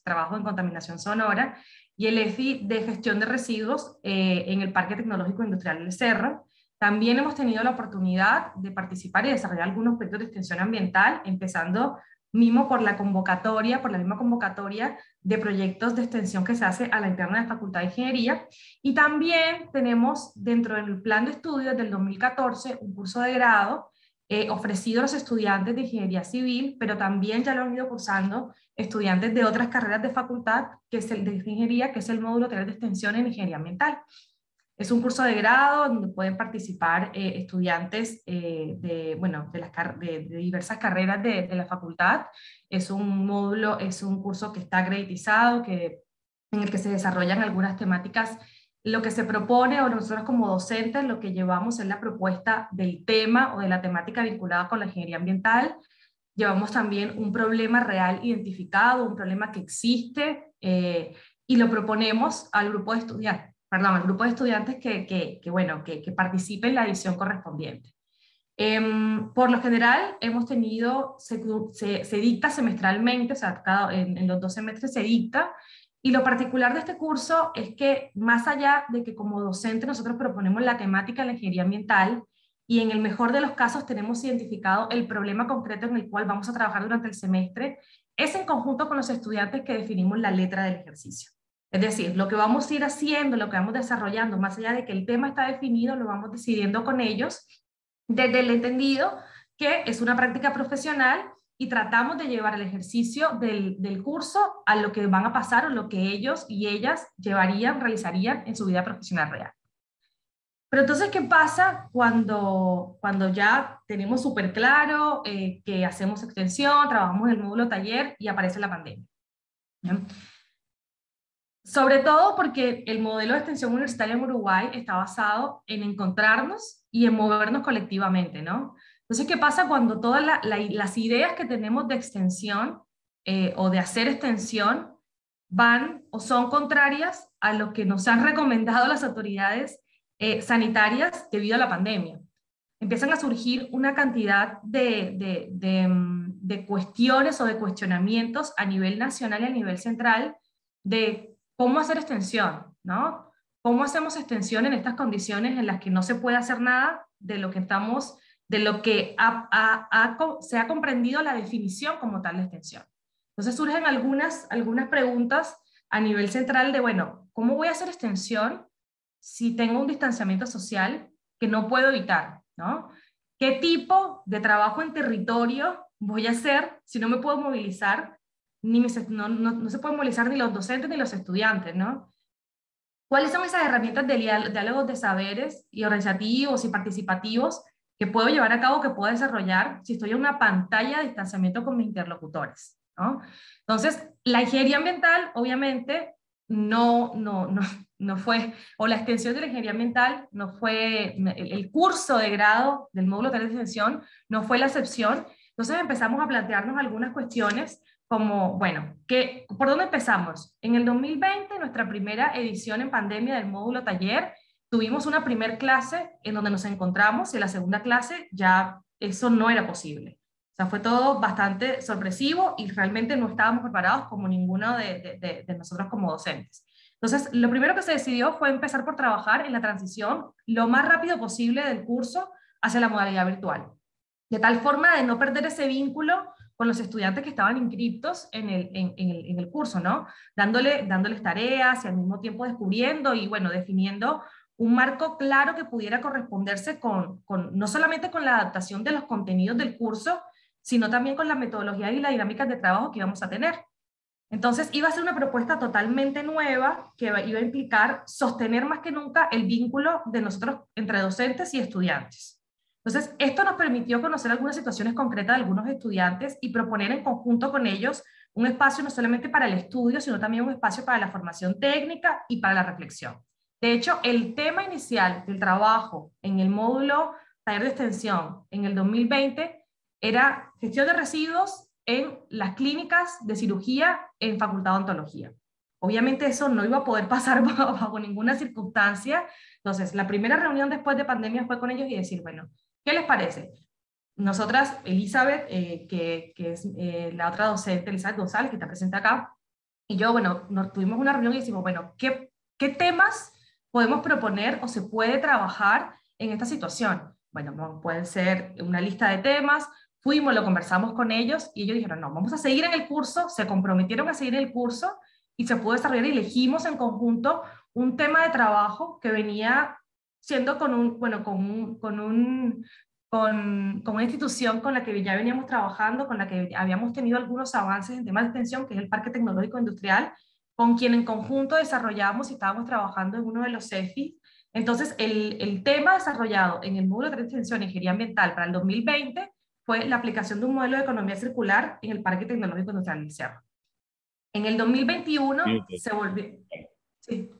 trabajo en contaminación sonora, y el EFI de gestión de residuos en el Parque Tecnológico Industrial del Cerro. También hemos tenido la oportunidad de participar y desarrollar algunos proyectos de extensión ambiental, empezando mismo por la misma convocatoria de proyectos de extensión que se hace a la interna de la Facultad de Ingeniería. Y también tenemos dentro del plan de estudios del 2014 un curso de grado ofrecido a los estudiantes de Ingeniería Civil, pero también ya lo han ido cursando estudiantes de otras carreras de facultad, que es el de Ingeniería, que es el módulo taller de extensión en Ingeniería Ambiental. Es un curso de grado donde pueden participar estudiantes de diversas carreras de la facultad. Es un módulo, es un curso que está acreditado, en el que se desarrollan algunas temáticas. Lo que se propone, o nosotros como docentes, lo que llevamos es la propuesta del tema o de la temática vinculada con la ingeniería ambiental. Llevamos también un problema real identificado, un problema que existe, y lo proponemos al grupo de estudiantes. Al grupo de estudiantes que participe en la edición correspondiente. Por lo general hemos tenido, se dicta semestralmente, o sea, en los 2 semestres se dicta, y lo particular de este curso es que más allá de que como docente nosotros proponemos la temática de la ingeniería ambiental, y en el mejor de los casos tenemos identificado el problema concreto en el cual vamos a trabajar durante el semestre, es en conjunto con los estudiantes que definimos la letra del ejercicio. Es decir, lo que vamos a ir haciendo, lo que vamos desarrollando, más allá de que el tema está definido, lo vamos decidiendo con ellos, desde el entendido que es una práctica profesional, y tratamos de llevar el ejercicio del curso a lo que van a pasar o lo que ellos y ellas realizarían en su vida profesional real. Pero entonces, ¿qué pasa cuando ya tenemos súper claro que hacemos extensión, trabajamos en el módulo taller y aparece la pandemia? ¿Bien? Sobre todo porque el modelo de extensión universitaria en Uruguay está basado en encontrarnos y en movernos colectivamente, ¿no? Entonces, ¿qué pasa cuando todas las ideas que tenemos de extensión o de hacer extensión van o son contrarias a lo que nos han recomendado las autoridades sanitarias debido a la pandemia? Empiezan a surgir una cantidad de cuestiones o de cuestionamientos a nivel nacional y a nivel central de cómo hacer extensión, ¿no? ¿Cómo hacemos extensión en estas condiciones en las que no se puede hacer nada de lo que se ha comprendido la definición como tal de extensión? Entonces surgen algunas preguntas a nivel central de, bueno, ¿cómo voy a hacer extensión si tengo un distanciamiento social que no puedo evitar, ¿no? ¿Qué tipo de trabajo en territorio voy a hacer si no me puedo movilizar? No se pueden movilizar ni los docentes ni los estudiantes, ¿no? ¿Cuáles son esas herramientas de diálogos de saberes y organizativos y participativos que puedo llevar a cabo, que puedo desarrollar si estoy en una pantalla de distanciamiento con mis interlocutores, ¿no? Entonces, la ingeniería ambiental, obviamente, no fue, o la extensión de la ingeniería ambiental no fue, el curso de grado del módulo de extensión no fue la excepción. Entonces empezamos a plantearnos algunas cuestiones como, bueno, ¿por dónde empezamos? En el 2020, nuestra primera edición en pandemia del módulo taller, tuvimos una primera clase en donde nos encontramos, y en la segunda clase ya eso no era posible. O sea, fue todo bastante sorpresivo y realmente no estábamos preparados como ninguno de nosotros como docentes. Entonces, lo primero que se decidió fue empezar por trabajar en la transición lo más rápido posible del curso hacia la modalidad virtual, de tal forma de no perder ese vínculo con los estudiantes que estaban inscriptos en el curso, ¿no? Dándoles tareas y al mismo tiempo descubriendo y, bueno, definiendo un marco claro que pudiera corresponderse no solamente con la adaptación de los contenidos del curso, sino también con la metodología y las dinámicas de trabajo que íbamos a tener. Entonces iba a ser una propuesta totalmente nueva que iba a implicar sostener más que nunca el vínculo de nosotros entre docentes y estudiantes. Entonces esto nos permitió conocer algunas situaciones concretas de algunos estudiantes y proponer en conjunto con ellos un espacio no solamente para el estudio, sino también un espacio para la formación técnica y para la reflexión. De hecho, el tema inicial del trabajo en el módulo taller de extensión en el 2020 era gestión de residuos en las clínicas de cirugía en Facultad de Odontología. Obviamente eso no iba a poder pasar bajo ninguna circunstancia. Entonces, la primera reunión después de pandemia fue con ellos y decir, bueno, ¿qué les parece? Nosotras, Elizabeth, que es la otra docente, Elizabeth González, que está presente acá, y yo, bueno, nos tuvimos una reunión y decimos, bueno, ¿qué temas podemos proponer o se puede trabajar en esta situación? Bueno, pueden ser una lista de temas. Fuimos, lo conversamos con ellos y ellos dijeron, no, vamos a seguir en el curso, se comprometieron a seguir en el curso y se pudo desarrollar y elegimos en conjunto un tema de trabajo que venía siendo con una institución con la que ya veníamos trabajando, con la que habíamos tenido algunos avances en temas de extensión, que es el Parque Tecnológico Industrial, con quien en conjunto desarrollamos y estábamos trabajando en uno de los CEFI. Entonces, el tema desarrollado en el módulo de extensión de Ingeniería Ambiental para el 2020 fue la aplicación de un modelo de economía circular en el Parque Tecnológico Industrial del Cerro. En el 2021 se volvió... Sí.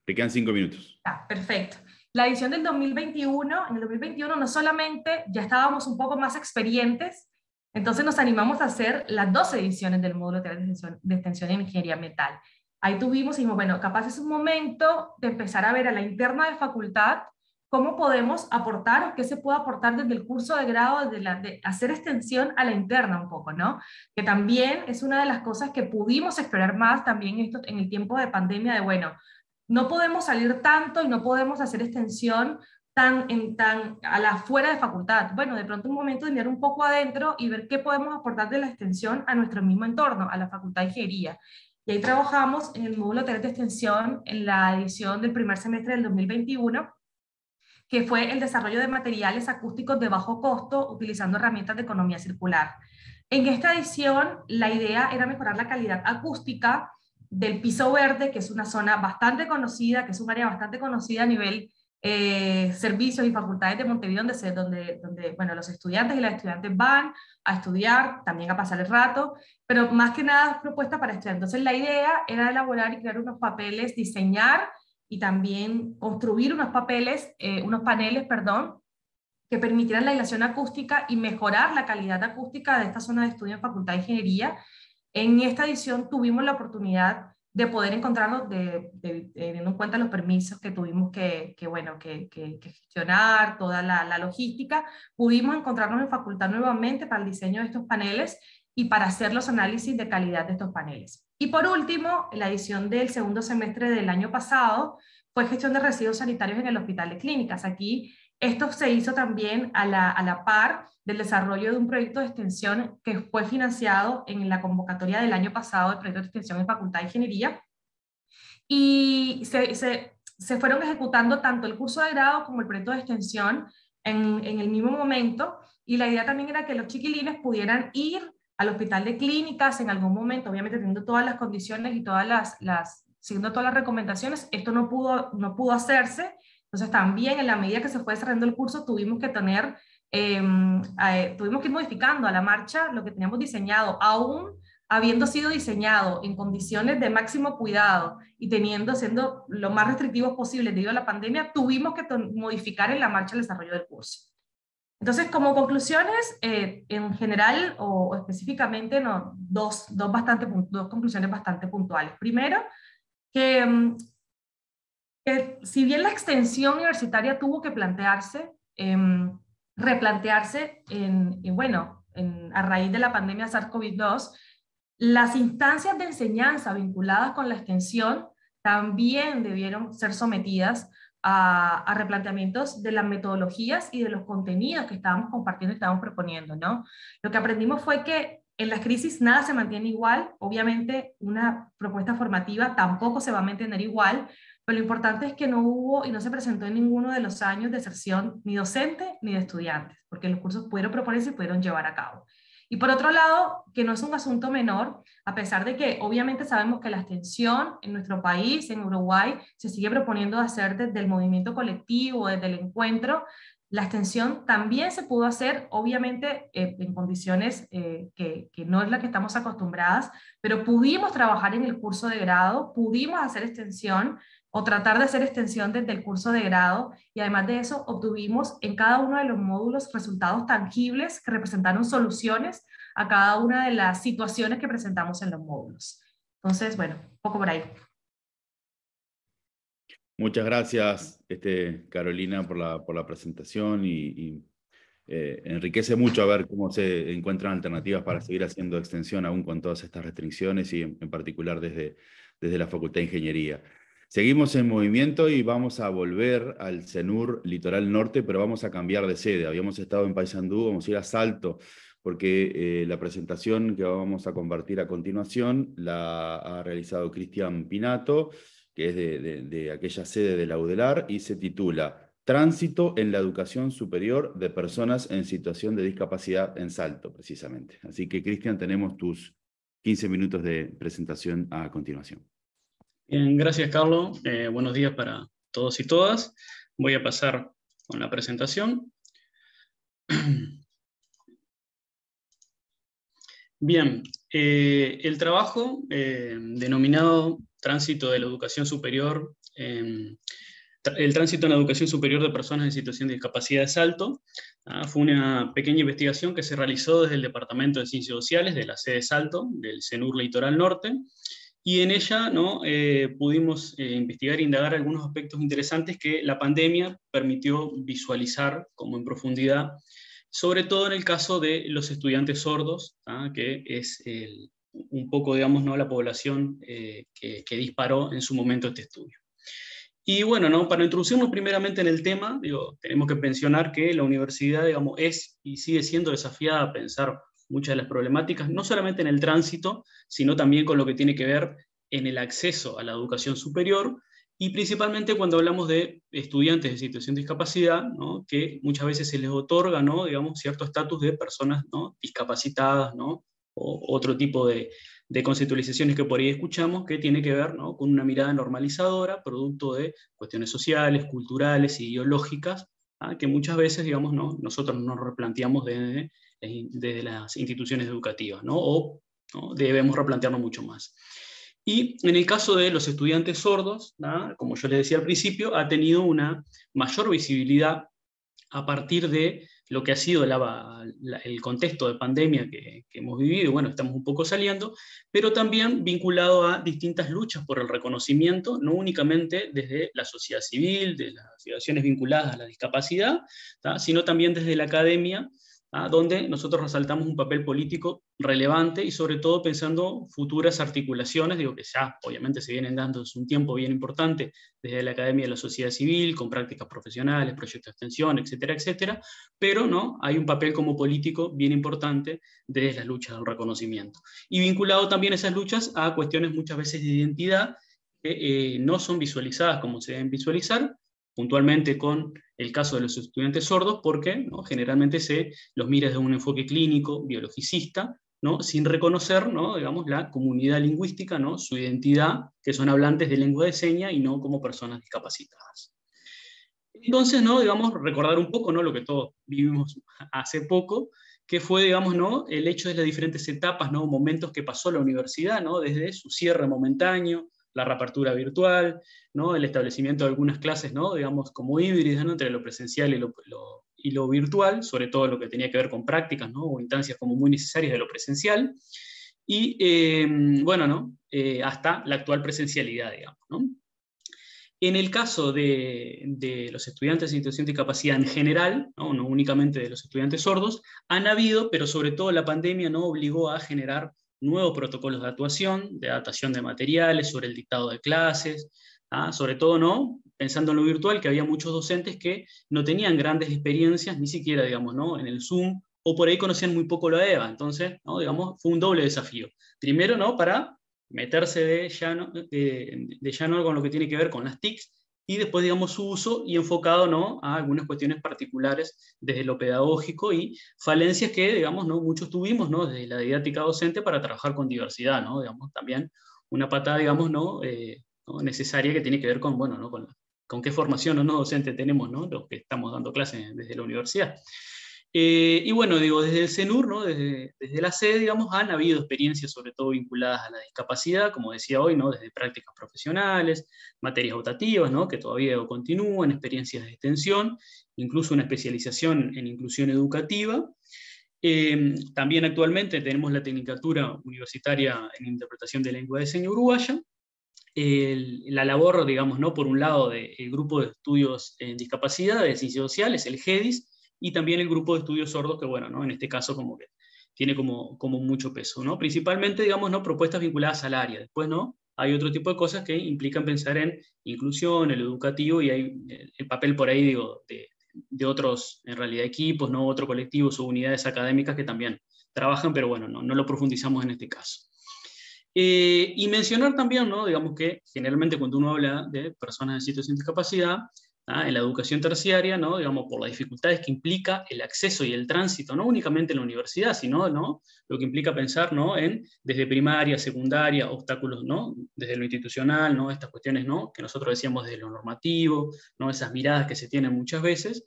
Te quedan 5 minutos. Perfecto. La edición del 2021, en el 2021 no solamente ya estábamos un poco más experientes, entonces nos animamos a hacer las 2 ediciones del módulo de extensión en Ingeniería Ambiental. Ahí tuvimos y dijimos, bueno, capaz es un momento de empezar a ver a la interna de facultad cómo podemos aportar o qué se puede aportar desde el curso de grado, de hacer extensión a la interna un poco, ¿no? Que también es una de las cosas que pudimos explorar más también en el tiempo de pandemia, de bueno, no podemos salir tanto y no podemos hacer extensión tan a la fuera de facultad. Bueno, de pronto un momento de mirar un poco adentro y ver qué podemos aportar de la extensión a nuestro mismo entorno, a la Facultad de Ingeniería. Y ahí trabajamos en el módulo de extensión en la edición del primer semestre del 2021, que fue el desarrollo de materiales acústicos de bajo costo utilizando herramientas de economía circular. En esta edición, la idea era mejorar la calidad acústica del piso verde, que es una zona bastante conocida, que es un área bastante conocida a nivel servicios y facultades de Montevideo, donde bueno, los estudiantes y las estudiantes van a estudiar, también a pasar el rato, pero más que nada propuesta para estudiar. Entonces la idea era elaborar y crear unos papeles, diseñar y también construir unos paneles, que permitieran la aislación acústica y mejorar la calidad acústica de esta zona de estudio en Facultad de Ingeniería. En esta edición tuvimos la oportunidad de poder encontrarnos, teniendo en cuenta los permisos que tuvimos que gestionar, toda la logística, pudimos encontrarnos en facultad nuevamente para el diseño de estos paneles y para hacer los análisis de calidad de estos paneles. Y por último, la edición del segundo semestre del año pasado fue gestión de residuos sanitarios en el Hospital de Clínicas. Aquí esto se hizo también a la par del desarrollo de un proyecto de extensión que fue financiado en la convocatoria del año pasado de proyecto de extensión en Facultad de Ingeniería. Y se fueron ejecutando tanto el curso de grado como el proyecto de extensión en el mismo momento. Y la idea también era que los chiquilines pudieran ir al Hospital de Clínicas en algún momento, obviamente teniendo todas las condiciones y siguiendo todas las recomendaciones. Esto no pudo hacerse. Entonces también en la medida que se fue desarrollando el curso tuvimos que ir modificando a la marcha lo que teníamos diseñado, aún habiendo sido diseñado en condiciones de máximo cuidado y siendo lo más restrictivos posible debido a la pandemia, tuvimos que modificar en la marcha el desarrollo del curso. Entonces, como conclusiones, en general o específicamente, dos conclusiones bastante puntuales. Primero, que si bien la extensión universitaria tuvo que replantearse a raíz de la pandemia SARS-CoV-2, las instancias de enseñanza vinculadas con la extensión también debieron ser sometidas a replanteamientos de las metodologías y de los contenidos que estábamos compartiendo y estábamos proponiendo, ¿no? Lo que aprendimos fue que en las crisis nada se mantiene igual, obviamente una propuesta formativa tampoco se va a mantener igual, pero lo importante es que no hubo y no se presentó en ninguno de los años deserción ni docente ni de estudiantes, porque los cursos pudieron proponerse y pudieron llevar a cabo. Y por otro lado, que no es un asunto menor, a pesar de que obviamente sabemos que la extensión en nuestro país, en Uruguay, se sigue proponiendo hacer desde el movimiento colectivo, desde el encuentro, la extensión también se pudo hacer, obviamente en condiciones que no es la que estamos acostumbradas, pero pudimos trabajar en el curso de grado, pudimos hacer extensión, o tratar de hacer extensión desde el curso de grado, y además de eso obtuvimos en cada uno de los módulos resultados tangibles que representaron soluciones a cada una de las situaciones que presentamos en los módulos. Entonces, bueno, un poco por ahí. Muchas gracias, Carolina, por la presentación y enriquece mucho a ver cómo se encuentran alternativas para seguir haciendo extensión aún con todas estas restricciones y en particular desde la Facultad de Ingeniería. Seguimos en movimiento y vamos a volver al CENUR Litoral Norte, pero vamos a cambiar de sede. Habíamos estado en Paysandú, vamos a ir a Salto, porque la presentación que vamos a compartir a continuación la ha realizado Cristian Pinato, que es de aquella sede de la UDELAR, y se titula Tránsito en la educación superior de personas en situación de discapacidad en Salto, precisamente. Así que, Cristian, tenemos tus 15 minutos de presentación a continuación. Bien, gracias, Carlos. Buenos días para todos y todas. Voy a pasar con la presentación. Bien, el trabajo denominado Tránsito de la Educación Superior, el tránsito en la educación superior de personas en situación de discapacidad de Salto, fue una pequeña investigación que se realizó desde el Departamento de Ciencias Sociales de la sede de Salto, del CENUR Litoral Norte, y en ella pudimos investigar e indagar algunos aspectos interesantes que la pandemia permitió visualizar como en profundidad, sobre todo en el caso de los estudiantes sordos, que es un poco, digamos, la población que disparó en su momento este estudio. Y bueno, para introducirnos primeramente en el tema, tenemos que mencionar que la universidad, digamos, es y sigue siendo desafiada a pensar muchas de las problemáticas, no solamente en el tránsito, sino también con lo que tiene que ver en el acceso a la educación superior, y principalmente cuando hablamos de estudiantes de situación de discapacidad, que muchas veces se les otorga, digamos, cierto estatus de personas discapacitadas, o otro tipo de conceptualizaciones que por ahí escuchamos, que tiene que ver con una mirada normalizadora, producto de cuestiones sociales, culturales, ideológicas, que muchas veces, digamos, nosotros nos replanteamos desde las instituciones educativas, o debemos replantearnos mucho más. Y en el caso de los estudiantes sordos, como yo les decía al principio, ha tenido una mayor visibilidad a partir de lo que ha sido el contexto de pandemia que hemos vivido, bueno, estamos un poco saliendo, pero también vinculado a distintas luchas por el reconocimiento, no únicamente desde la sociedad civil, de las asociaciones vinculadas a la discapacidad, sino también desde la academia, donde nosotros resaltamos un papel político relevante y sobre todo pensando futuras articulaciones, que ya obviamente se vienen dando desde un tiempo bien importante desde la academia de la sociedad civil, con prácticas profesionales, proyectos de extensión, etcétera, etcétera, pero hay un papel como político bien importante desde las luchas del reconocimiento. Y vinculado también esas luchas a cuestiones muchas veces de identidad que no son visualizadas como se deben visualizar, puntualmente con el caso de los estudiantes sordos, porque generalmente se los mira desde un enfoque clínico, biologicista, sin reconocer digamos, la comunidad lingüística, su identidad, que son hablantes de lengua de señas y no como personas discapacitadas. Entonces, digamos, recordar un poco lo que todos vivimos hace poco, que fue, digamos, el hecho de las diferentes etapas, momentos que pasó la universidad, desde su cierre momentáneo, la reapertura virtual, el establecimiento de algunas clases, digamos, como híbridas, entre lo presencial y lo virtual, sobre todo lo que tenía que ver con prácticas, o instancias como muy necesarias de lo presencial, y hasta la actual presencialidad, digamos, En el caso de los estudiantes en situación de discapacidad en general, no únicamente de los estudiantes sordos, han habido, pero sobre todo la pandemia obligó a generar nuevos protocolos de actuación, de adaptación de materiales, sobre el dictado de clases, sobre todo pensando en lo virtual, que había muchos docentes que no tenían grandes experiencias, ni siquiera, digamos, ¿no? En el Zoom, o por ahí conocían muy poco la EVA. Entonces, ¿no? Digamos, fue un doble desafío. Primero, ¿no? Para meterse de lleno con lo que tiene que ver con las TICs, y después, digamos, su uso y enfocado, ¿no? A algunas cuestiones particulares desde lo pedagógico y falencias que, digamos, ¿no? Muchos tuvimos, ¿no? Desde la didáctica docente para trabajar con diversidad, ¿no? Digamos, también una patada, digamos, ¿no? ¿No? Necesaria, que tiene que ver con, bueno, ¿no? Con qué formación no docente tenemos, ¿no? Los que estamos dando clases desde la universidad. Y bueno, digo, desde el CENUR, ¿no? desde la sede, digamos, han habido experiencias sobre todo vinculadas a la discapacidad, como decía hoy, ¿no? Desde prácticas profesionales, materias optativas, ¿no? Que todavía continúan, experiencias de extensión, incluso una especialización en inclusión educativa. También actualmente tenemos la Tecnicatura Universitaria en Interpretación de Lengua de Señas Uruguaya. La labor, digamos, ¿no? Por un lado, del Grupo de Estudios en Discapacidad de Ciencias Sociales, el GEDIS, y también el Grupo de Estudios Sordos, que bueno, ¿no? En este caso como que tiene como mucho peso, ¿no? Principalmente, digamos, ¿no? Propuestas vinculadas al área. Después, ¿no? Hay otro tipo de cosas que implican pensar en inclusión, el educativo, y hay el papel por ahí, digo, de otros, en realidad, equipos, ¿no? Otros colectivos o unidades académicas que también trabajan, pero bueno, no lo profundizamos en este caso. Y mencionar también, ¿no? Digamos que generalmente cuando uno habla de personas en situación de discapacidad, en la educación terciaria, ¿no? Digamos, por las dificultades que implica el acceso y el tránsito, no únicamente en la universidad, sino, ¿no? Lo que implica pensar, ¿no? Desde primaria, secundaria, obstáculos, ¿no? Desde lo institucional, ¿no? Estas cuestiones, ¿no? Que nosotros decíamos desde lo normativo, ¿no? Esas miradas que se tienen muchas veces,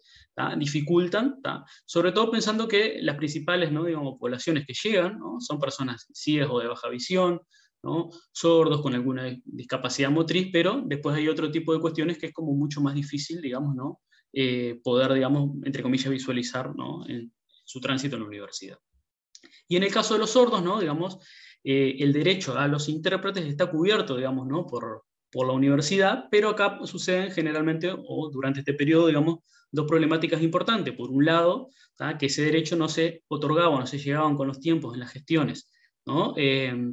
dificultan, sobre todo pensando que las principales, ¿no? Digamos, poblaciones que llegan, ¿no? Son personas ciegas o de baja visión, ¿no? Sordos con alguna discapacidad motriz, pero después hay otro tipo de cuestiones que es como mucho más difícil, digamos, ¿no? Poder, digamos, entre comillas, visualizar, ¿no? En su tránsito en la universidad. Y en el caso de los sordos, ¿no? Digamos, el derecho a los intérpretes está cubierto, digamos, ¿no? por la universidad, pero acá suceden generalmente, o durante este periodo, digamos, dos problemáticas importantes. Por un lado, que ese derecho no se otorgaba, no se llegaban con los tiempos en las gestiones, ¿no?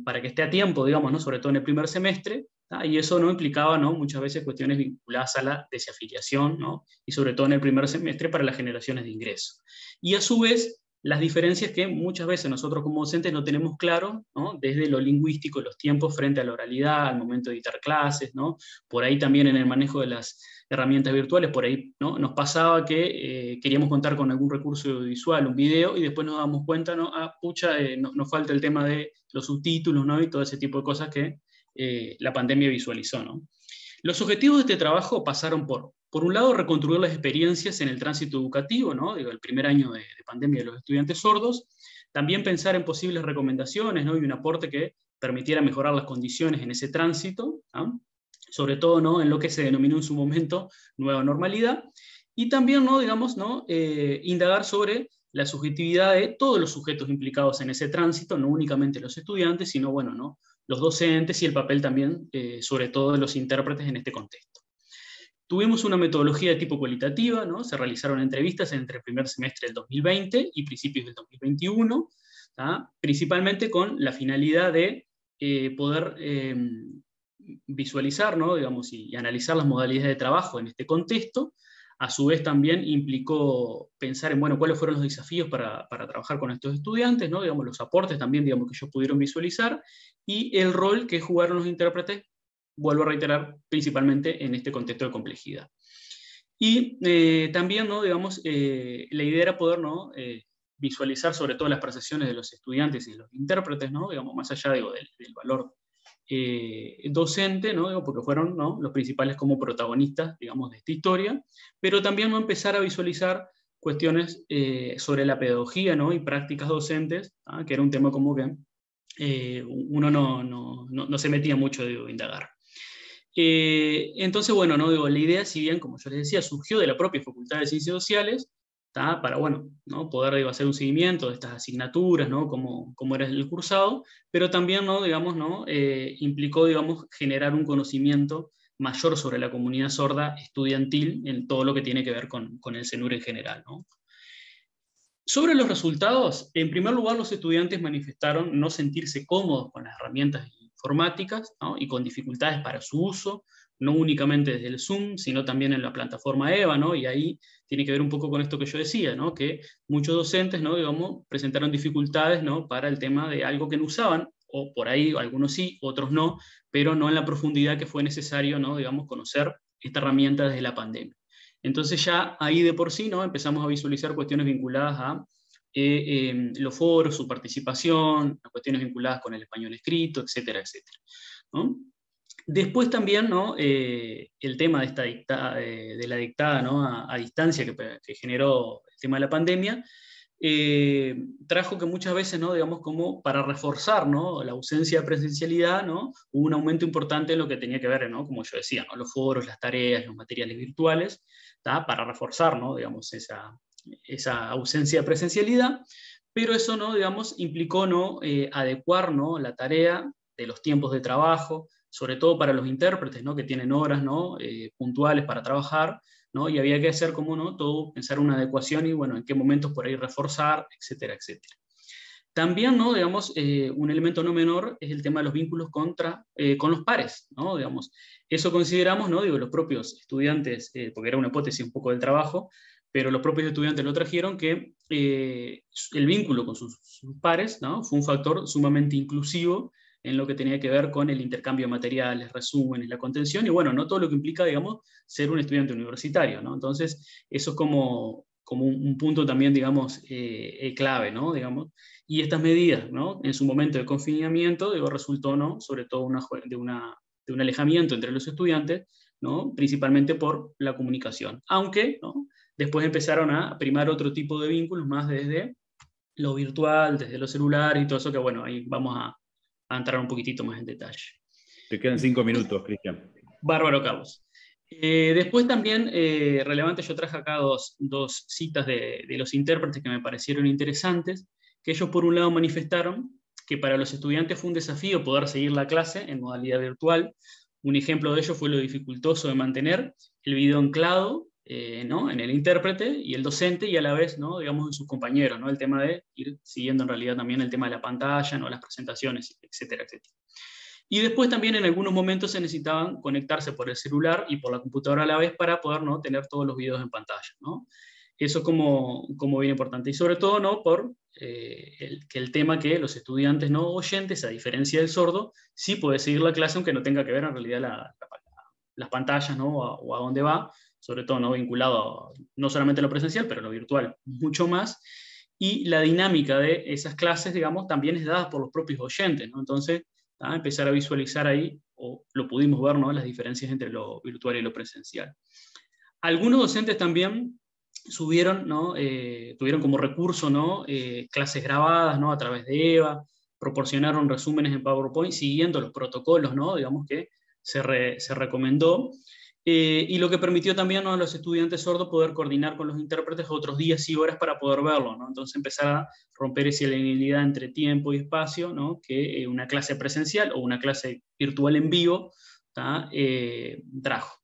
Para que esté a tiempo, digamos, ¿no? Sobre todo en el primer semestre, y eso no implicaba, ¿no? Muchas veces cuestiones vinculadas a la desafiliación, ¿no? Y sobre todo en el primer semestre para las generaciones de ingreso. Y a su vez, las diferencias que muchas veces nosotros como docentes no tenemos claro, ¿no? Desde lo lingüístico, los tiempos frente a la oralidad, al momento de dictar clases, ¿no? Por ahí también en el manejo de las herramientas virtuales, por ahí, ¿no? Nos pasaba que queríamos contar con algún recurso audiovisual, un video, y después nos damos cuenta, ¿no? Pucha, nos falta el tema de los subtítulos, ¿no? Y todo ese tipo de cosas que la pandemia visualizó, ¿no? Los objetivos de este trabajo pasaron por un lado, reconstruir las experiencias en el tránsito educativo, ¿no? Digo, el primer año de pandemia de los estudiantes sordos, también pensar en posibles recomendaciones, ¿no? Y un aporte que permitiera mejorar las condiciones en ese tránsito, ¿no? Sobre todo, ¿no? En lo que se denominó en su momento nueva normalidad, y también, ¿no? Digamos, ¿no? Indagar sobre la subjetividad de todos los sujetos implicados en ese tránsito, no únicamente los estudiantes, sino, bueno, ¿no? Los docentes y el papel también, sobre todo, de los intérpretes en este contexto. Tuvimos una metodología de tipo cualitativa, ¿no? Se realizaron entrevistas entre el primer semestre del 2020 y principios del 2021, principalmente con la finalidad de poder visualizar, ¿no? Digamos, y analizar las modalidades de trabajo en este contexto. A su vez también implicó pensar en, bueno, cuáles fueron los desafíos para trabajar con estos estudiantes, ¿no? Digamos, los aportes también, digamos, que ellos pudieron visualizar, y el rol que jugaron los intérpretes, vuelvo a reiterar, principalmente en este contexto de complejidad. Y también, ¿no? Digamos, la idea era poder, ¿no? Visualizar sobre todo las percepciones de los estudiantes y de los intérpretes, ¿no? Digamos, más allá, digo, del valor docente, ¿no? Digo, porque fueron, ¿no? Los principales como protagonistas, digamos, de esta historia, pero también, ¿no? Empezar a visualizar cuestiones sobre la pedagogía, ¿no? Y prácticas docentes, que era un tema como que uno no se metía mucho, digo, indagar. Entonces, bueno, ¿no? Digo, la idea, si bien, como yo les decía, surgió de la propia Facultad de Ciencias Sociales, para, bueno, ¿no? Poder, digo, hacer un seguimiento de estas asignaturas, ¿no? Como era el cursado, pero también, ¿no? Digamos, ¿no? Implicó, digamos, generar un conocimiento mayor sobre la comunidad sorda estudiantil en todo lo que tiene que ver con el CENUR en general, ¿no? Sobre los resultados, en primer lugar, los estudiantes manifestaron no sentirse cómodos con las herramientas informáticas, ¿no? Y con dificultades para su uso, no únicamente desde el Zoom, sino también en la plataforma EVA, ¿no? Y ahí tiene que ver un poco con esto que yo decía, ¿no? Que muchos docentes, ¿no? Digamos, presentaron dificultades, ¿no? Para el tema de algo que no usaban, o por ahí algunos sí, otros no, pero no en la profundidad que fue necesario, ¿no? Digamos, conocer esta herramienta desde la pandemia. Entonces ya ahí de por sí, ¿no? Empezamos a visualizar cuestiones vinculadas a los foros, su participación, cuestiones vinculadas con el español escrito, etcétera, etcétera, ¿no? Después también, ¿no? El tema de, esta de la dictada, ¿no? a distancia que generó el tema de la pandemia, trajo que muchas veces, ¿no? Digamos, como para reforzar, ¿no? La ausencia de presencialidad, ¿no? Hubo un aumento importante en lo que tenía que ver, ¿no? Como yo decía, ¿no? Los foros, las tareas, los materiales virtuales, ¿tá? Para reforzar, ¿no? Digamos, esa ausencia de presencialidad, pero eso, ¿no? Digamos, implicó, ¿no? Adecuar, ¿no? La tarea de los tiempos de trabajo, sobre todo para los intérpretes, ¿no? Que tienen horas, ¿no? Puntuales para trabajar, ¿no? Y había que hacer como, ¿no? Todo, pensar una adecuación y, bueno, en qué momentos por ahí reforzar, etcétera, etcétera. También, ¿no? Digamos, un elemento no menor es el tema de los vínculos con los pares, ¿no? Digamos, eso consideramos, ¿no? Digo, los propios estudiantes, porque era una hipótesis un poco del trabajo, pero los propios estudiantes lo trajeron que el vínculo con sus pares, ¿no? Fue un factor sumamente inclusivo en lo que tenía que ver con el intercambio de materiales, resúmenes, la contención, y bueno, no todo lo que implica, digamos, ser un estudiante universitario, ¿no? Entonces, eso es como un punto también, digamos, clave, ¿no? Digamos, y estas medidas, ¿no? En su momento de confinamiento, digo, resultó, ¿no? Sobre todo de un alejamiento entre los estudiantes, ¿no? Principalmente por la comunicación, aunque, ¿no? Después empezaron a primar otro tipo de vínculos más desde lo virtual, desde los celulares y todo eso, que bueno, ahí vamos a entrar un poquitito más en detalle. Te quedan 5 minutos, Cristian. Bárbaro, Carlos. Después también, relevante, yo traje acá dos citas de los intérpretes que me parecieron interesantes, que ellos por un lado manifestaron que para los estudiantes fue un desafío poder seguir la clase en modalidad virtual. Un ejemplo de ello fue lo dificultoso de mantener el video anclado, ¿no? En el intérprete y el docente, y a la vez, ¿no? Digamos, en sus compañeros, ¿no? El tema de ir siguiendo en realidad también el tema de la pantalla, ¿no? Las presentaciones, etcétera, etcétera. Y después también en algunos momentos se necesitaban conectarse por el celular y por la computadora a la vez para poder, ¿no? Tener todos los videos en pantalla, ¿no? Eso como bien importante. Y sobre todo, ¿no? Por que el tema que los estudiantes no oyentes, a diferencia del sordo, sí puede seguir la clase aunque no tenga que ver en realidad las pantallas, ¿no? O a dónde va, sobre todo, ¿no? Vinculado no solamente a lo presencial, pero a lo virtual mucho más. Y la dinámica de esas clases, digamos, también es dada por los propios oyentes, ¿no? Entonces, empezar a visualizar ahí, o lo pudimos ver, ¿no? Las diferencias entre lo virtual y lo presencial. Algunos docentes también subieron, ¿no? Tuvieron como recurso, ¿no? Clases grabadas, ¿no? A través de EVA, proporcionaron resúmenes en PowerPoint siguiendo los protocolos, ¿no? Digamos que se recomendó, y lo que permitió también, ¿no? A los estudiantes sordos poder coordinar con los intérpretes otros días y horas para poder verlo, ¿no? Entonces empezar a romper esa linealidad entre tiempo y espacio, ¿no? Que una clase presencial o una clase virtual en vivo trajo.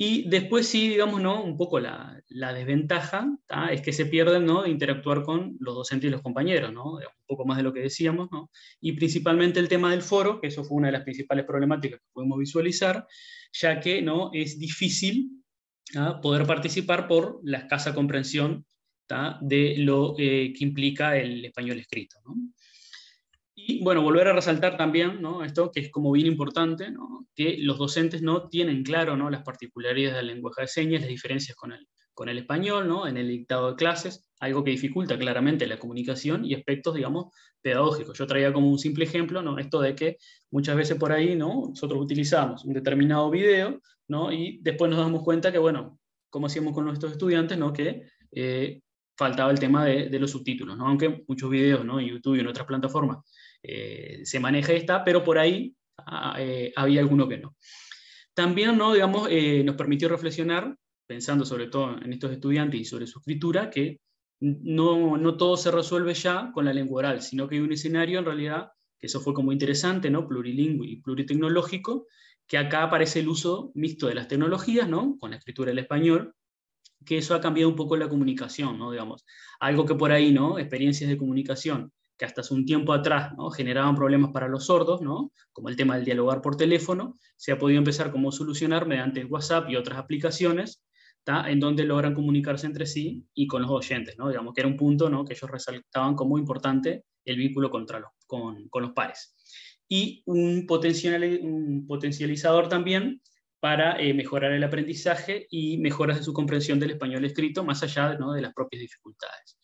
Y después sí, digamos, ¿no? Un poco la desventaja, ¿tá? Es que se pierden, ¿no? De interactuar con los docentes y los compañeros, ¿no? Un poco más de lo que decíamos, ¿no? Y principalmente el tema del foro, que eso fue una de las principales problemáticas que pudimos visualizar, ya que, ¿no? Es difícil, ¿tá? Poder participar por la escasa comprensión, ¿tá? De lo que implica el español escrito, ¿no? Y bueno, volver a resaltar también, ¿no? Esto que es como bien importante, ¿no? Que los docentes no tienen claro, ¿no? Las particularidades del lenguaje de señas, las diferencias con el español, ¿no? En el dictado de clases, algo que dificulta claramente la comunicación y aspectos, digamos, pedagógicos. Yo traía como un simple ejemplo, ¿no? Esto de que muchas veces por ahí, ¿no? Nosotros utilizamos un determinado video, ¿no? Y después nos damos cuenta que, bueno, como hacíamos con nuestros estudiantes, ¿no? Que faltaba el tema de los subtítulos, ¿no? Aunque muchos videos, ¿no? En YouTube y en otras plataformas se maneja esta, pero por ahí había alguno que no. También, ¿no? Digamos, nos permitió reflexionar, pensando sobre todo en estos estudiantes y sobre su escritura, que no todo se resuelve ya con la lengua oral, sino que hay un escenario en realidad, que eso fue como interesante, ¿no? Plurilingüe y pluritecnológico, que acá aparece el uso mixto de las tecnologías, ¿no? Con la escritura del español, que eso ha cambiado un poco la comunicación, ¿no? Digamos, algo que por ahí, ¿no? Experiencias de comunicación que hasta hace un tiempo atrás, ¿no?, generaban problemas para los sordos, ¿no?, como el tema del dialogar por teléfono, se ha podido empezar como solucionar mediante el WhatsApp y otras aplicaciones, ¿tá?, en donde logran comunicarse entre sí y con los oyentes, ¿no? Digamos que era un punto, ¿no?, que ellos resaltaban como importante el vínculo con los pares. Y un potencializador también para mejorar el aprendizaje y mejoras de su comprensión del español escrito, más allá, ¿no?, de las propias dificultades.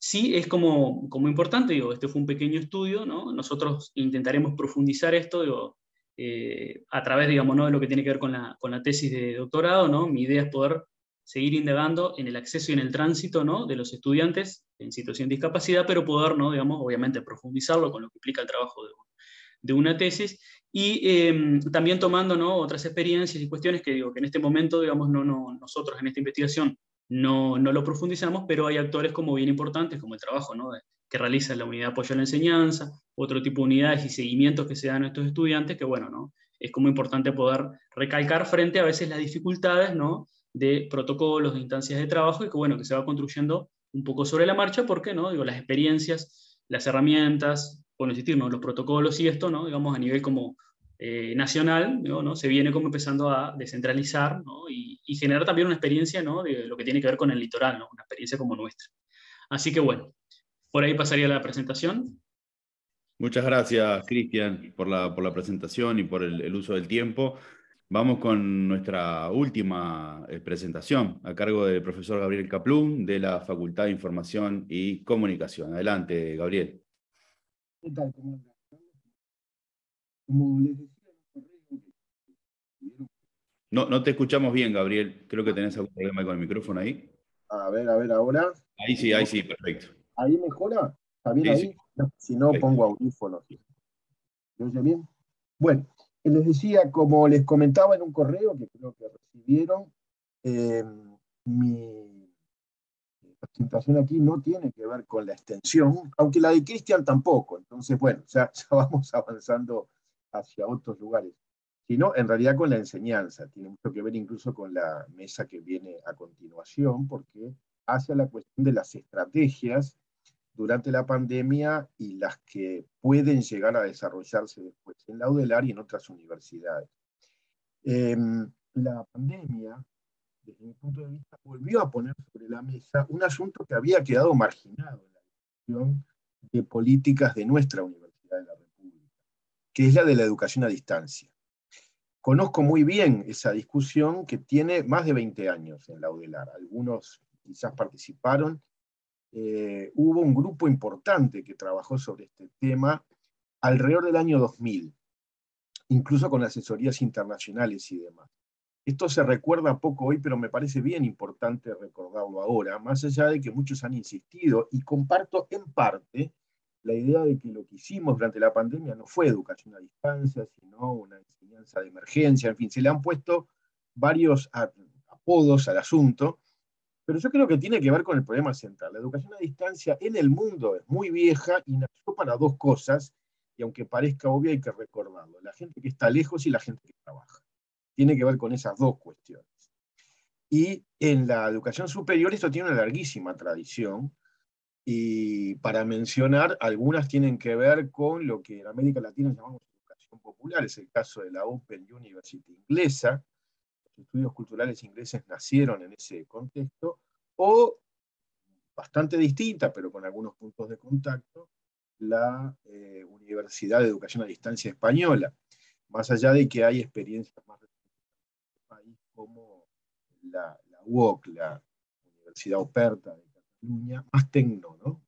Sí, es como importante, digo, este fue un pequeño estudio, ¿no? Nosotros intentaremos profundizar esto, digo, a través, digamos, ¿no?, de lo que tiene que ver con la tesis de doctorado, ¿no? Mi idea es poder seguir indagando en el acceso y en el tránsito, ¿no?, de los estudiantes en situación de discapacidad, pero poder, ¿no?, digamos, obviamente profundizarlo con lo que implica el trabajo de una tesis, y también tomando, ¿no?, otras experiencias y cuestiones que, digo, que en este momento, digamos, nosotros en esta investigación no lo profundizamos, pero hay actores como bien importantes, como el trabajo, ¿no?, que realiza la unidad de apoyo a la enseñanza, otro tipo de unidades y seguimientos que se dan a estos estudiantes, que bueno, ¿no?, es como importante poder recalcar frente a veces las dificultades, ¿no?, de protocolos, de instancias de trabajo, y que bueno, que se va construyendo un poco sobre la marcha, porque, ¿no?, digo, las experiencias, las herramientas, por insistir, ¿no?, los protocolos y esto, ¿no?, digamos, a nivel como nacional, ¿no?, se viene como empezando a descentralizar, ¿no?, y generar también una experiencia, ¿no?, de lo que tiene que ver con el litoral, ¿no?, una experiencia como nuestra. Así que bueno, por ahí pasaría la presentación. Muchas gracias, Cristian, por la presentación y por el uso del tiempo. Vamos con nuestra última presentación, a cargo del profesor Gabriel Kaplún, de la Facultad de Información y Comunicación. Adelante, Gabriel. ¿Qué tal? ¿Cómo andan? Como les decía en el correo, No te escuchamos bien, Gabriel. Creo que tenés algún problema con el micrófono ahí. a ver, ahora. Ahí sí, perfecto. ¿Ahí mejora? ¿Está bien Sí, ahí? sí. No, si no, Perfecto. pongo audífonos. ¿Me oye bien? Bueno, les decía, como les comentaba en un correo que creo que recibieron, mi presentación aquí no tiene que ver con la extensión, aunque la de Cristian tampoco. Entonces, bueno, ya vamos avanzando hacia otros lugares. Sino en realidad con la enseñanza. Tiene mucho que ver incluso con la mesa que viene a continuación, porque hace la cuestión de las estrategias durante la pandemia y las que pueden llegar a desarrollarse después en la UDELAR y en otras universidades. La pandemia, desde mi punto de vista, volvió a poner sobre la mesa un asunto que había quedado marginado en la discusión de políticas de nuestra Universidad de la República, que es la de la educación a distancia. Conozco muy bien esa discusión que tiene más de 20 años en la UDELAR. Algunos quizás participaron. Hubo un grupo importante que trabajó sobre este tema alrededor del año 2000, incluso con asesorías internacionales y demás. Esto se recuerda poco hoy, pero me parece bien importante recordarlo ahora, más allá de que muchos han insistido, y comparto en parte la idea de que lo que hicimos durante la pandemia no fue educación a distancia, sino una enseñanza de emergencia. En fin, se le han puesto varios apodos al asunto, pero yo creo que tiene que ver con el problema central. La educación a distancia en el mundo es muy vieja y nació para dos cosas, y aunque parezca obvio hay que recordarlo: la gente que está lejos y la gente que trabaja. Tiene que ver con esas dos cuestiones. Y en la educación superior esto tiene una larguísima tradición, y para mencionar, algunas tienen que ver con lo que en América Latina llamamos educación popular. Es el caso de la Open University inglesa. Los estudios culturales ingleses nacieron en ese contexto, o bastante distinta, pero con algunos puntos de contacto, la Universidad de Educación a Distancia Española. Más allá de que hay experiencias más país como la UOC, la Universidad Operta de Cataluña, más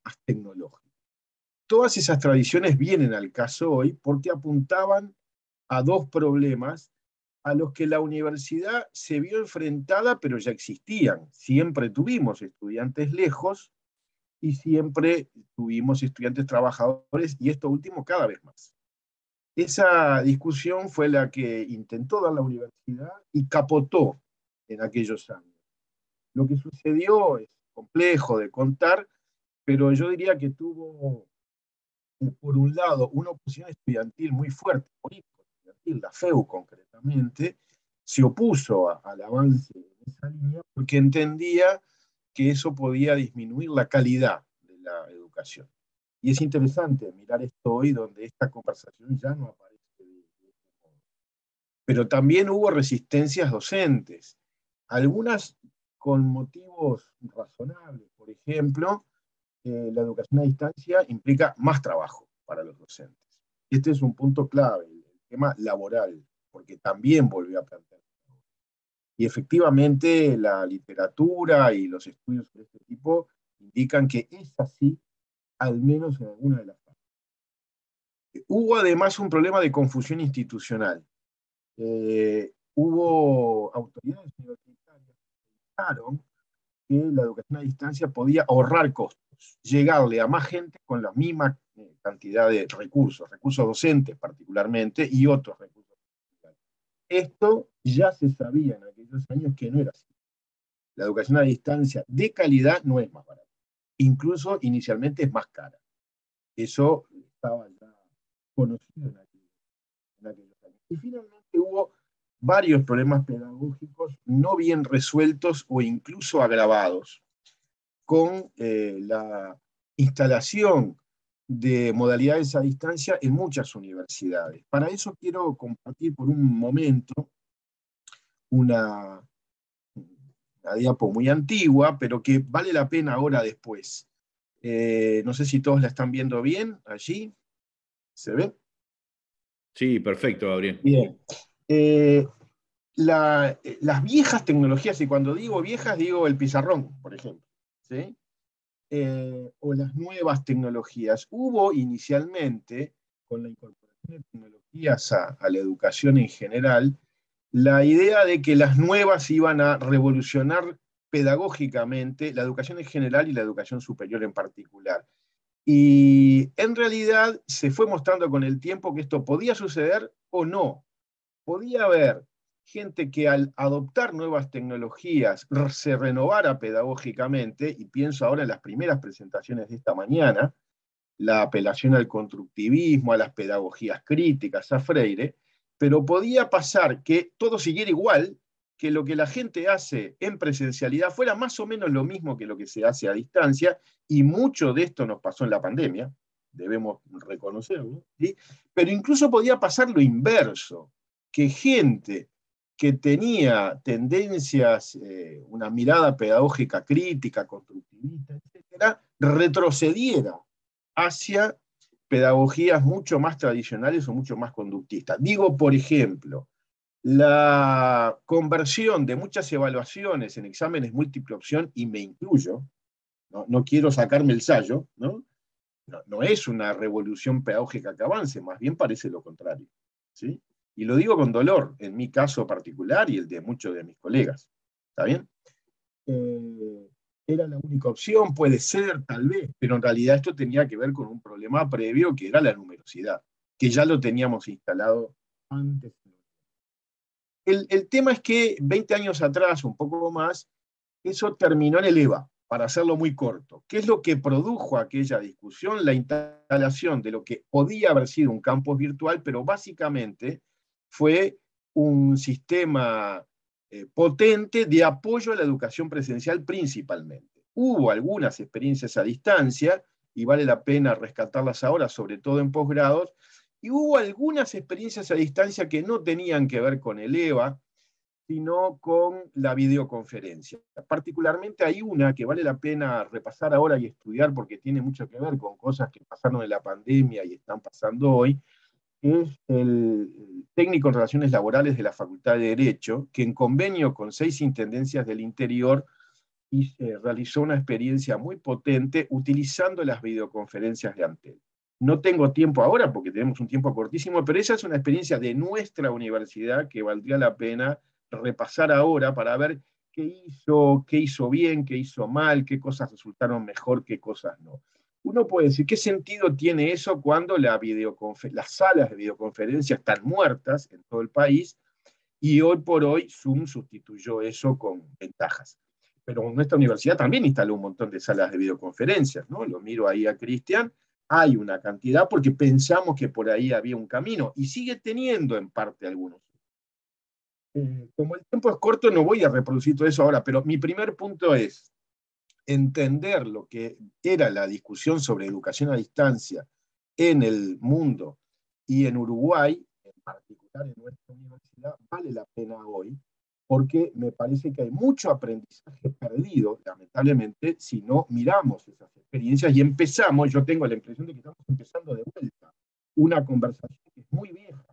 más tecnológica. Todas esas tradiciones vienen al caso hoy porque apuntaban a dos problemas a los que la universidad se vio enfrentada, pero ya existían. Siempre tuvimos estudiantes lejos y siempre tuvimos estudiantes trabajadores, y esto último cada vez más. Esa discusión fue la que intentó dar la universidad y capotó en aquellos años. Lo que sucedió es complejo de contar, pero yo diría que tuvo, por un lado, una oposición estudiantil muy fuerte, política estudiantil, la FEU concretamente, se opuso al avance en esa línea porque entendía que eso podía disminuir la calidad de la educación. Y es interesante mirar esto hoy, donde esta conversación ya no aparece de este modo. Pero también hubo resistencias docentes, algunas con motivos razonables. Por ejemplo, la educación a distancia implica más trabajo para los docentes. Este es un punto clave, el tema laboral, porque también volvió a plantear. Y efectivamente la literatura y los estudios de este tipo indican que es así, al menos en alguna de las partes. Hubo además un problema de confusión institucional. Hubo autoridades universitarias que pensaron que la educación a distancia podía ahorrar costos, llegarle a más gente con la misma cantidad de recursos docentes particularmente, y otros recursos. Esto ya se sabía en aquellos años que no era así. La educación a distancia de calidad no es más barata. Incluso inicialmente es más cara. Eso estaba ya conocido en aquellos años. Y finalmente hubo varios problemas pedagógicos no bien resueltos o incluso agravados con la instalación de modalidades a distancia en muchas universidades. Para eso quiero compartir por un momento una diapo muy antigua, pero que vale la pena ahora después. No sé si todos la están viendo bien allí. ¿Se ve? Sí, perfecto, Gabriel. Bien. Las viejas tecnologías, y cuando digo viejas digo el pizarrón, por ejemplo, ¿sí? O las nuevas tecnologías. Hubo inicialmente, con la incorporación de tecnologías a la educación en general, la idea de que las nuevas iban a revolucionar pedagógicamente la educación en general y la educación superior en particular. Y en realidad se fue mostrando con el tiempo que esto podía suceder o no. Podía haber gente que al adoptar nuevas tecnologías se renovara pedagógicamente, y pienso ahora en las primeras presentaciones de esta mañana, la apelación al constructivismo, a las pedagogías críticas, a Freire, pero podía pasar que todo siguiera igual, que lo que la gente hace en presencialidad fuera más o menos lo mismo que lo que se hace a distancia, y mucho de esto nos pasó en la pandemia, debemos reconocerlo, ¿sí? Pero incluso podía pasar lo inverso, que gente que tenía tendencias, una mirada pedagógica crítica, constructivista, etcétera, retrocediera hacia pedagogías mucho más tradicionales o mucho más conductistas. Digo, por ejemplo, la conversión de muchas evaluaciones en exámenes múltiple opción, y me incluyo, no quiero sacarme el sayo, no es una revolución pedagógica que avance, más bien parece lo contrario, ¿sí? Y lo digo con dolor, en mi caso particular y el de muchos de mis colegas. ¿Está bien? Era la única opción, puede ser, tal vez, pero en realidad esto tenía que ver con un problema previo, que era la numerosidad, que ya lo teníamos instalado antes. El tema es que 20 años atrás, un poco más, eso terminó en el EVA, para hacerlo muy corto. ¿Qué es lo que produjo aquella discusión? La instalación de lo que podía haber sido un campus virtual, pero básicamente fue un sistema potente de apoyo a la educación presencial principalmente. Hubo algunas experiencias a distancia, y vale la pena rescatarlas ahora, sobre todo en posgrados, y hubo algunas experiencias a distancia que no tenían que ver con el EVA, sino con la videoconferencia. Particularmente hay una que vale la pena repasar ahora y estudiar, porque tiene mucho que ver con cosas que pasaron en la pandemia y están pasando hoy, es el técnico en relaciones laborales de la Facultad de Derecho, que en convenio con 6 intendencias del interior realizó una experiencia muy potente utilizando las videoconferencias de Antel. No tengo tiempo ahora porque tenemos un tiempo cortísimo, pero esa es una experiencia de nuestra universidad que valdría la pena repasar ahora para ver qué hizo bien, qué hizo mal, qué cosas resultaron mejor, qué cosas no. Uno puede decir, ¿qué sentido tiene eso cuando las salas de videoconferencia están muertas en todo el país, y hoy por hoy Zoom sustituyó eso con ventajas? Pero nuestra universidad también instaló un montón de salas de videoconferencias, ¿no? Lo miro ahí a Cristian, hay una cantidad porque pensamos que por ahí había un camino, y sigue teniendo en parte algunos. Como el tiempo es corto, no voy a reproducir todo eso ahora, pero mi primer punto es, entender lo que era la discusión sobre educación a distancia en el mundo y en Uruguay, en particular en nuestra universidad, vale la pena hoy, porque me parece que hay mucho aprendizaje perdido, lamentablemente, si no miramos esas experiencias y empezamos, yo tengo la impresión de que estamos empezando de vuelta una conversación que es muy vieja,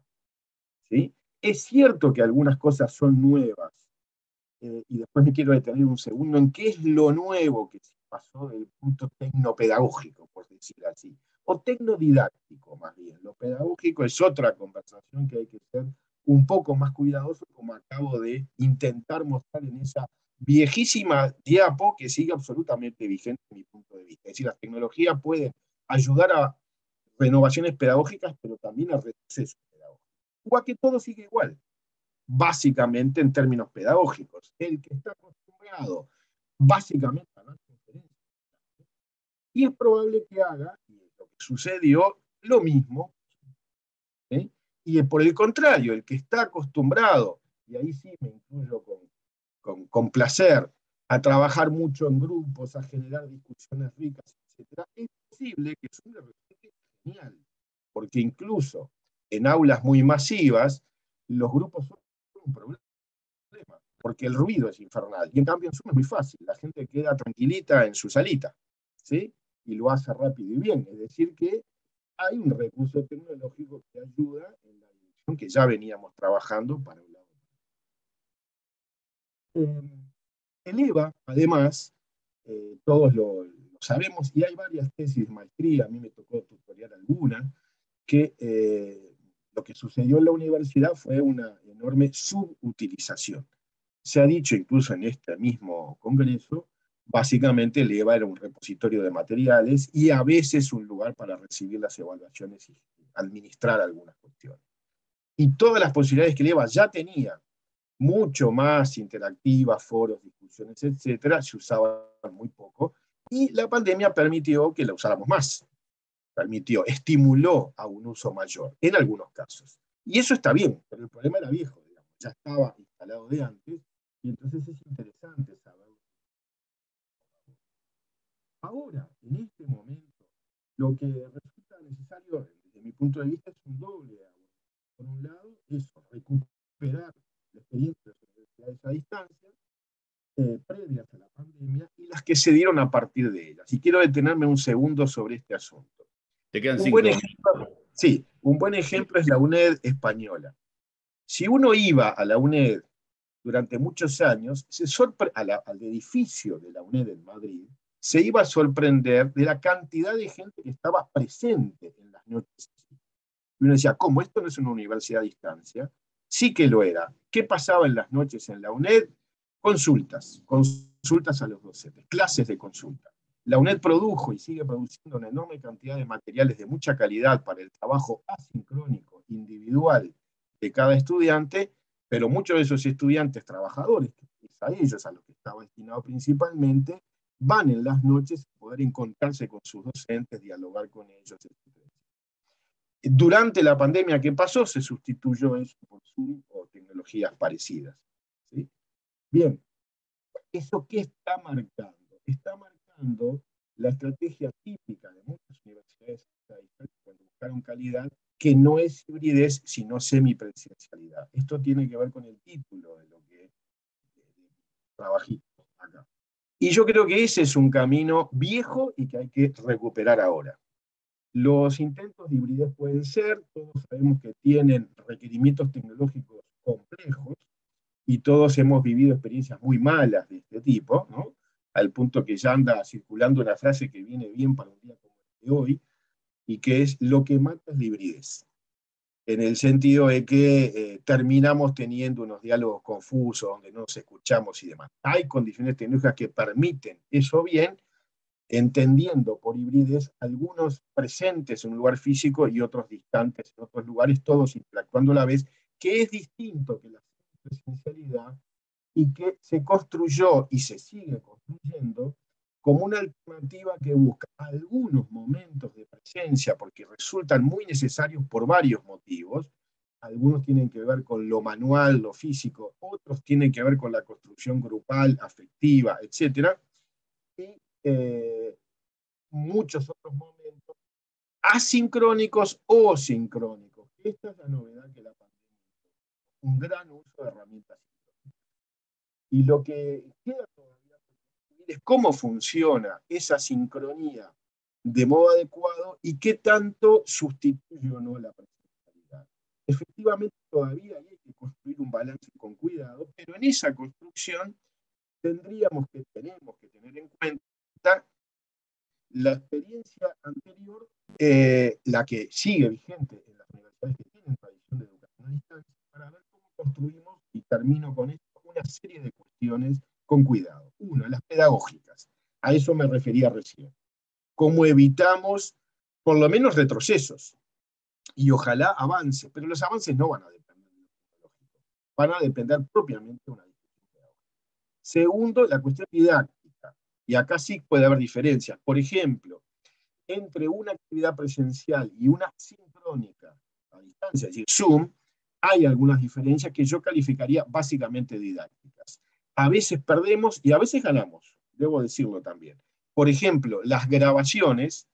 ¿sí? Es cierto que algunas cosas son nuevas, y después me quiero detener un segundo en qué es lo nuevo que se pasó del punto tecnopedagógico, por decir así, o tecnodidáctico más bien. Lo pedagógico es otra conversación que hay que ser un poco más cuidadoso, como acabo de intentar mostrar en esa viejísima diapo que sigue absolutamente vigente en mi punto de vista. Es decir, las tecnologías pueden ayudar a renovaciones pedagógicas, pero también a retrocesos pedagógicos. O a que todo sigue igual, básicamente en términos pedagógicos. El que está acostumbrado básicamente a dar conferencias, y es probable que haga, y lo que sucedió, lo mismo, ¿sí? Y por el contrario, el que está acostumbrado, y ahí sí me incluyo con placer, a trabajar mucho en grupos, a generar discusiones ricas, etc., es posible que su resulte genial, porque incluso en aulas muy masivas, los grupos son un problema, porque el ruido es infernal, y en cambio en Zoom es muy fácil, la gente queda tranquilita en su salita, ¿sí? Y lo hace rápido y bien, es decir que hay un recurso tecnológico que ayuda en la dirección que ya veníamos trabajando para un lado. El EVA, además, todos lo sabemos, y hay varias tesis de maestría, a mí me tocó tutoriar alguna, que lo que sucedió en la universidad fue una enorme subutilización. Se ha dicho incluso en este mismo congreso, básicamente el EVA era un repositorio de materiales y a veces un lugar para recibir las evaluaciones y administrar algunas cuestiones. Y todas las posibilidades que el EVA ya tenía, mucho más interactivas, foros, discusiones, etcétera, se usaban muy poco, y la pandemia permitió que la usáramos más. Estimuló a un uso mayor, en algunos casos. Y eso está bien, pero el problema era viejo, digamos, ya estaba instalado de antes, y entonces es interesante saber. Ahora, en este momento, lo que resulta necesario, desde mi punto de vista, es un doble abordaje. Por un lado, eso, recuperar la experiencia de las universidades a distancia, previas a la pandemia, y las que se dieron a partir de ellas. Y quiero detenerme un segundo sobre este asunto. Te quedan Un 5. buen ejemplo, sí, un buen ejemplo es la UNED española. Si uno iba a la UNED durante muchos años, al edificio de la UNED en Madrid, se iba a sorprender de la cantidad de gente que estaba presente en las noches. Y uno decía, ¿cómo? ¿Esto no es una universidad a distancia? Sí que lo era. ¿Qué pasaba en las noches en la UNED? Consultas a los docentes, clases de consulta. La UNED produjo y sigue produciendo una enorme cantidad de materiales de mucha calidad para el trabajo asincrónico, individual de cada estudiante, pero muchos de esos estudiantes trabajadores, que es a ellos a los que estaba destinado principalmente, van en las noches a poder encontrarse con sus docentes, dialogar con ellos, etc. Durante la pandemia que pasó, se sustituyó eso por Zoom o tecnologías parecidas, ¿sí? Bien, ¿eso qué está marcando? Está marcando la estrategia típica de muchas universidades cuando buscaron calidad, que no es hibridez, sino semipresencialidad. Esto tiene que ver con el título de lo que trabajé acá. Y yo creo que ese es un camino viejo y que hay que recuperar ahora. Los intentos de hibridez pueden ser, todos sabemos que tienen requerimientos tecnológicos complejos, y todos hemos vivido experiencias muy malas de este tipo, ¿no? Al punto que ya anda circulando una frase que viene bien para un día como el de hoy, y que es: lo que mata es la hibridez. En el sentido de que terminamos teniendo unos diálogos confusos, donde no nos escuchamos y demás. Hay condiciones tecnológicas que permiten eso bien, entendiendo por hibridez algunos presentes en un lugar físico y otros distantes en otros lugares, todos interactuando a la vez, que es distinto que la presencialidad, y que se construyó y se sigue construyendo como una alternativa que busca algunos momentos de presencia, porque resultan muy necesarios por varios motivos. Algunos tienen que ver con lo manual, lo físico, otros tienen que ver con la construcción grupal, afectiva, etc. Y muchos otros momentos, asincrónicos o sincrónicos. Esta es la novedad que la pandemia hizo, un gran uso de herramientas sincrónicas. Y lo que queda todavía por descubrir es cómo funciona esa sincronía de modo adecuado y qué tanto sustituye o no la presencialidad. Efectivamente, todavía hay que construir un balance con cuidado, pero en esa construcción tenemos que tener en cuenta la experiencia anterior, la que sigue vigente en las universidades que tienen tradición de educación a distancia, para ver cómo construimos, y termino con esto, una serie de cuestiones con cuidado. Uno, las pedagógicas. A eso me refería recién. Cómo evitamos, por lo menos, retrocesos. Y ojalá avances, pero los avances no van a depender de lo tecnológico, van a depender propiamente de una discusión pedagógica. Segundo, la cuestión didáctica. Y acá sí puede haber diferencias. Por ejemplo, entre una actividad presencial y una sincrónica a distancia, es decir, Zoom, hay algunas diferencias que yo calificaría básicamente didácticas. A veces perdemos y a veces ganamos, debo decirlo también. Por ejemplo, las grabaciones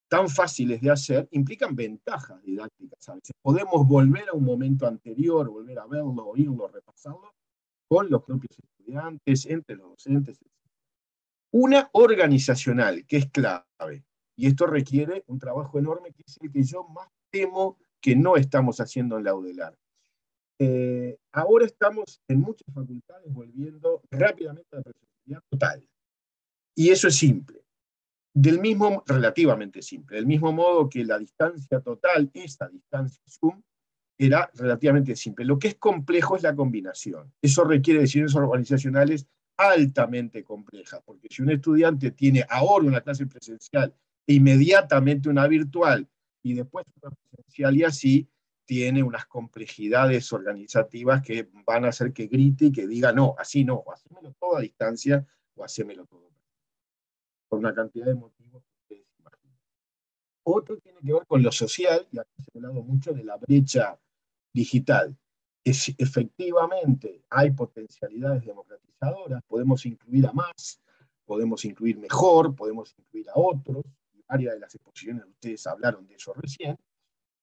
tan fáciles de hacer implican ventajas didácticas a veces. Podemos volver a un momento anterior, volver a verlo, oírlo, repasarlo con los propios estudiantes, entre los docentes. Una organizacional, que es clave, y esto requiere un trabajo enorme, que es el que yo más temo que no estamos haciendo en la UDELAR. Ahora estamos en muchas facultades volviendo rápidamente a la presencialidad total. Y eso es simple. Relativamente simple. Del mismo modo que la distancia total, esa distancia Zoom, era relativamente simple. Lo que es complejo es la combinación. Eso requiere decisiones organizacionales altamente complejas, porque si un estudiante tiene ahora una clase presencial e inmediatamente una virtual y después una presencial y así, tiene unas complejidades organizativas que van a hacer que grite y que diga no, o hacémelo todo a distancia o hacémelo todo. Por una cantidad de motivos que ustedes imaginan. Otro tiene que ver con lo social, y aquí se ha hablado mucho de la brecha digital. Efectivamente, hay potencialidades democratizadoras, podemos incluir a más, podemos incluir mejor, podemos incluir a otros, y varias de las exposiciones de ustedes hablaron de eso recién,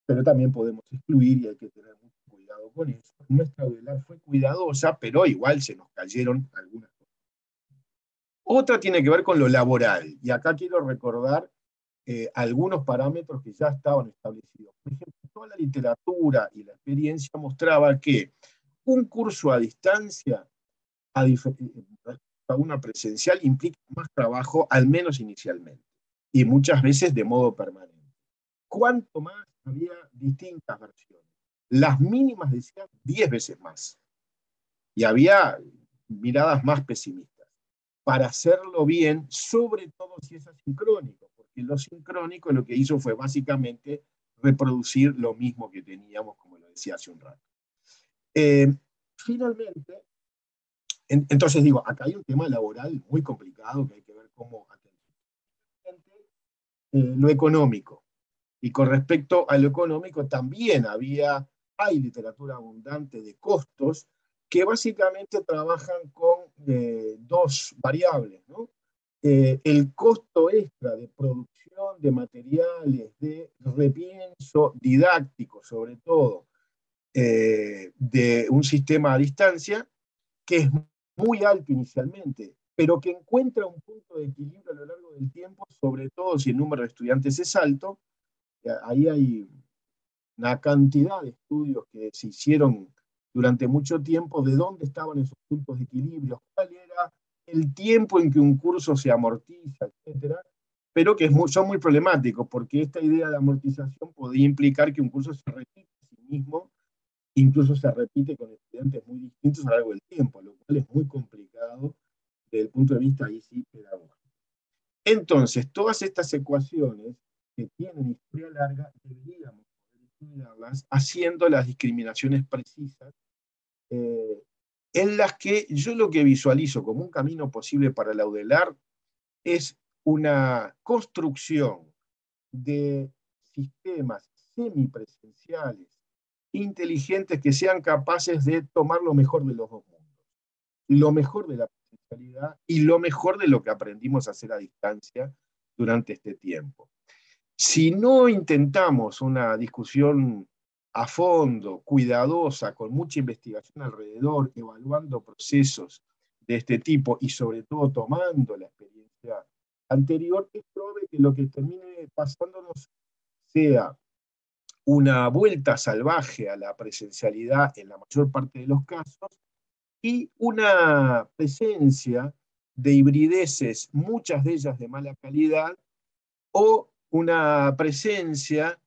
pero también podemos excluir y hay que tener mucho cuidado con eso. Nuestra UDELAR fue cuidadosa, pero igual se nos cayeron algunas cosas. Otra tiene que ver con lo laboral, y acá quiero recordar algunos parámetros que ya estaban establecidos. Por ejemplo, toda la literatura y la experiencia mostraba que un curso a distancia, a una presencial, implica más trabajo, al menos inicialmente, y muchas veces de modo permanente. Cuanto más había distintas versiones, las mínimas decían 10 veces más, y había miradas más pesimistas. Para hacerlo bien, sobre todo si es asincrónico, porque lo sincrónico lo que hizo fue básicamente reproducir lo mismo que teníamos, como lo decía hace un rato. Finalmente, entonces digo, acá hay un tema laboral muy complicado que hay que ver cómo atender. Lo económico. Y con respecto a lo económico también hay literatura abundante de costos que básicamente trabajan con dos variables, ¿no? El costo extra de producción de materiales, de repienso didáctico, sobre todo, de un sistema a distancia, que es muy alto inicialmente, pero que encuentra un punto de equilibrio a lo largo del tiempo, sobre todo si el número de estudiantes es alto. Ahí hay una cantidad de estudios que se hicieron durante mucho tiempo de dónde estaban esos puntos de equilibrio, cuál era el tiempo en que un curso se amortiza, etcétera, pero que son muy problemáticos, porque esta idea de amortización podría implicar que un curso se repite a sí mismo, incluso se repite con estudiantes muy distintos a lo largo del tiempo, lo cual es muy complicado desde el punto de vista ahí sí pedagógico. Entonces, todas estas ecuaciones que tienen historia larga, deberíamos poder estudiarlas haciendo las discriminaciones precisas, en las que yo lo que visualizo como un camino posible para la UDELAR es una construcción de sistemas semipresenciales, inteligentes, que sean capaces de tomar lo mejor de los dos mundos. Lo mejor de la presencialidad presencialidad y lo mejor de lo que aprendimos a hacer a distancia durante este tiempo. Si no intentamos una discusión a fondo, cuidadosa, con mucha investigación alrededor, evaluando procesos de este tipo y sobre todo tomando la experiencia anterior, es probable que lo que termine pasándonos sea una vuelta salvaje a la presencialidad en la mayor parte de los casos y una presencia de hibrideces, muchas de ellas de mala calidad, o una presencia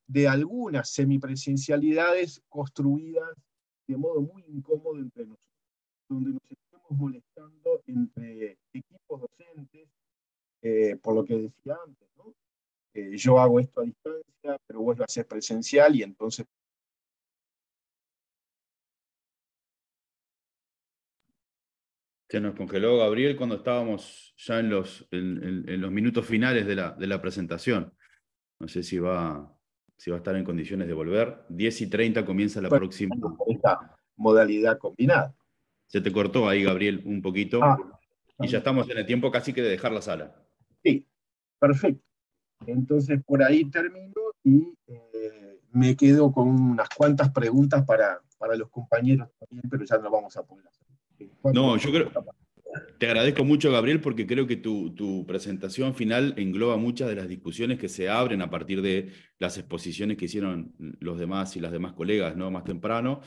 de algunas semipresencialidades construidas de modo muy incómodo entre nosotros, donde nos estamos molestando entre equipos docentes, por lo que decía antes, ¿no? Yo hago esto a distancia, pero vos lo haces presencial y entonces... Se nos congeló Gabriel cuando estábamos ya en los minutos finales de la presentación. No sé si va a estar en condiciones de volver. 10:30 comienza la próxima. Esta modalidad combinada. Se te cortó ahí, Gabriel, un poquito. Y ya estamos en el tiempo casi que de dejar la sala. Sí, perfecto. Entonces por ahí termino y me quedo con unas cuantas preguntas para los compañeros también, pero ya no vamos a poder hacer. No, yo creo... Te agradezco mucho, Gabriel, porque creo que tu presentación final engloba muchas de las discusiones que se abren a partir de las exposiciones que hicieron los demás y las demás colegas, ¿no? Más temprano.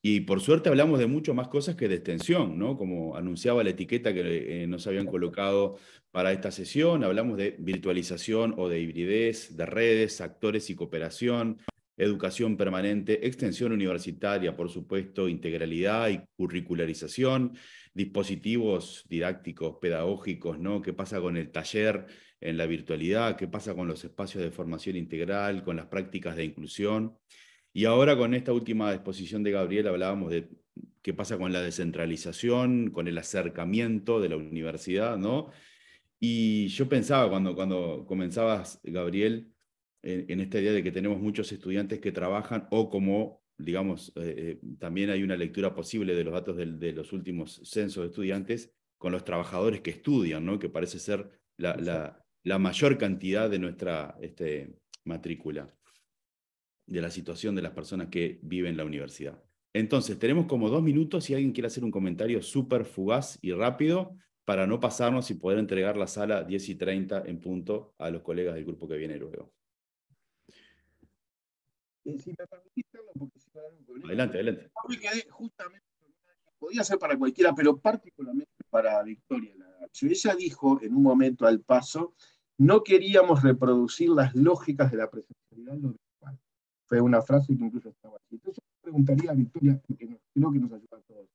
Y por suerte hablamos de mucho más cosas que de extensión, ¿no? Como anunciaba la etiqueta que nos habían colocado para esta sesión, hablamos de virtualización o de hibridez, de redes, actores y cooperación, educación permanente, extensión universitaria, por supuesto, integralidad y curricularización, dispositivos didácticos, pedagógicos, ¿no? ¿Qué pasa con el taller en la virtualidad? ¿Qué pasa con los espacios de formación integral, con las prácticas de inclusión? Y ahora con esta última exposición de Gabriel hablábamos de qué pasa con la descentralización, con el acercamiento de la universidad, ¿no? Y yo pensaba cuando comenzabas, Gabriel, en esta idea de que tenemos muchos estudiantes que trabajan o como, digamos, también hay una lectura posible de los datos de los últimos censos de estudiantes con los trabajadores que estudian, ¿no? Que parece ser la mayor cantidad de nuestra matrícula, de la situación de las personas que viven en la universidad. Entonces, tenemos como 2 minutos si alguien quiere hacer un comentario súper fugaz y rápido para no pasarnos y poder entregar la sala 10:30 en punto a los colegas del grupo que viene luego. Si me permitís, Carlos, porque si no hay algún problema. Adelante, adelante. Yo me quedé justamente, podía ser para cualquiera, pero particularmente para Victoria Lagacho. Ella dijo en un momento al paso, no queríamos reproducir las lógicas de la presencialidad en lo virtual. Fue una frase que incluso estaba aquí. Entonces yo preguntaría a Victoria, porque creo que nos ayuda a todos.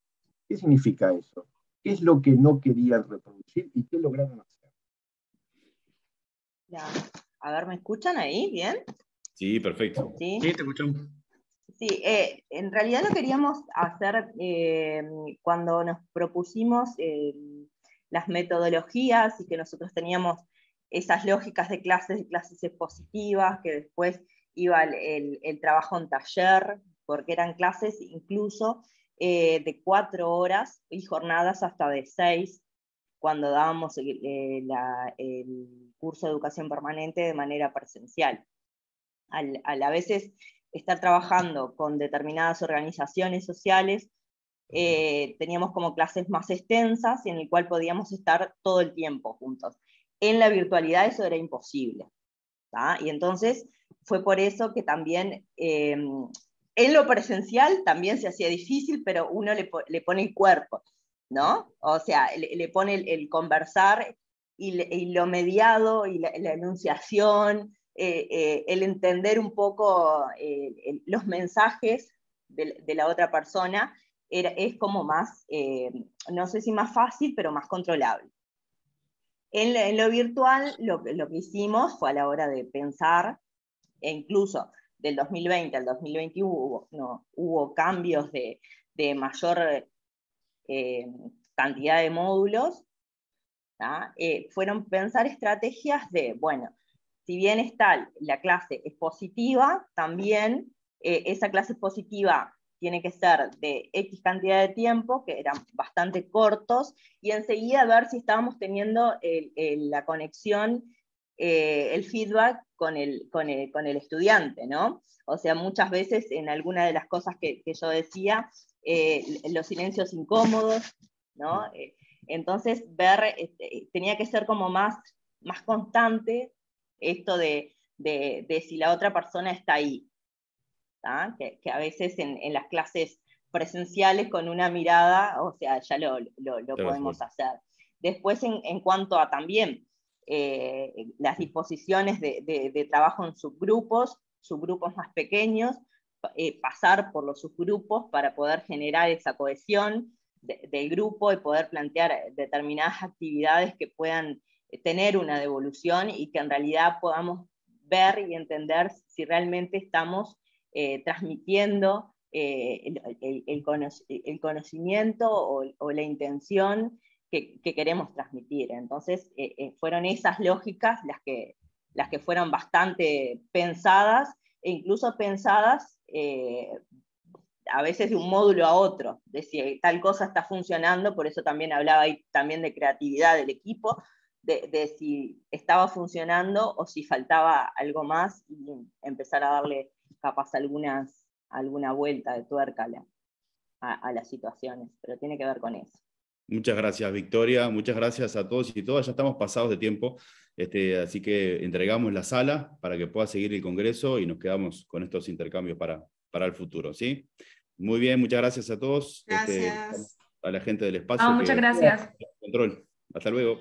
¿Qué significa eso? ¿Qué es lo que no querían reproducir y qué lograron hacer? Ya. A ver, ¿me escuchan ahí? ¿Bien? Sí, perfecto. Sí, Sí, te escuchamos. sí, en realidad lo queríamos hacer cuando nos propusimos las metodologías y que nosotros teníamos esas lógicas de clases expositivas, que después iba el trabajo en taller, porque eran clases incluso de 4 horas y jornadas hasta de 6, cuando dábamos el curso de educación permanente de manera presencial. A veces estar trabajando con determinadas organizaciones sociales, teníamos como clases más extensas y en el cual podíamos estar todo el tiempo juntos. En la virtualidad eso era imposible, ¿tá? Y entonces fue por eso que también en lo presencial también se hacía difícil, pero uno le pone el cuerpo, ¿no? O sea, le pone el conversar y lo mediado y la enunciación, el entender un poco los mensajes de la otra persona, es como más, no sé si más fácil, pero más controlable. En lo virtual, lo que hicimos fue a la hora de pensar, e incluso del 2020 al 2021 hubo cambios de mayor cantidad de módulos, fueron pensar estrategias de, bueno, si bien está la clase expositiva, también esa clase expositiva tiene que ser de X cantidad de tiempo, que eran bastante cortos, y enseguida ver si estábamos teniendo la conexión, el feedback con el estudiante, ¿no? O sea, muchas veces en alguna de las cosas que yo decía, los silencios incómodos, ¿no? Entonces, tenía que ser como más constante esto de si la otra persona está ahí. Que a veces en las clases presenciales con una mirada, o sea, ya lo podemos hacer. Después, en cuanto a también las disposiciones de trabajo en subgrupos más pequeños, pasar por los subgrupos para poder generar esa cohesión del grupo y poder plantear determinadas actividades que puedan tener una devolución y que en realidad podamos ver y entender si realmente estamos transmitiendo el conocimiento o la intención que queremos transmitir. Entonces, fueron esas lógicas las que fueron bastante pensadas, e incluso pensadas a veces de un módulo a otro, de si tal cosa está funcionando, por eso también hablaba ahí también de creatividad del equipo, de si estaba funcionando o si faltaba algo más, y empezar a darle capaz alguna vuelta de tuerca a las situaciones, pero tiene que ver con eso. Muchas gracias, Victoria. Muchas gracias a todos y todas. Ya estamos pasados de tiempo, así que entregamos la sala para que pueda seguir el Congreso y nos quedamos con estos intercambios para el futuro, ¿sí? Muy bien, muchas gracias a todos. Gracias. A la gente del espacio. Muchas gracias. Control. Hasta luego.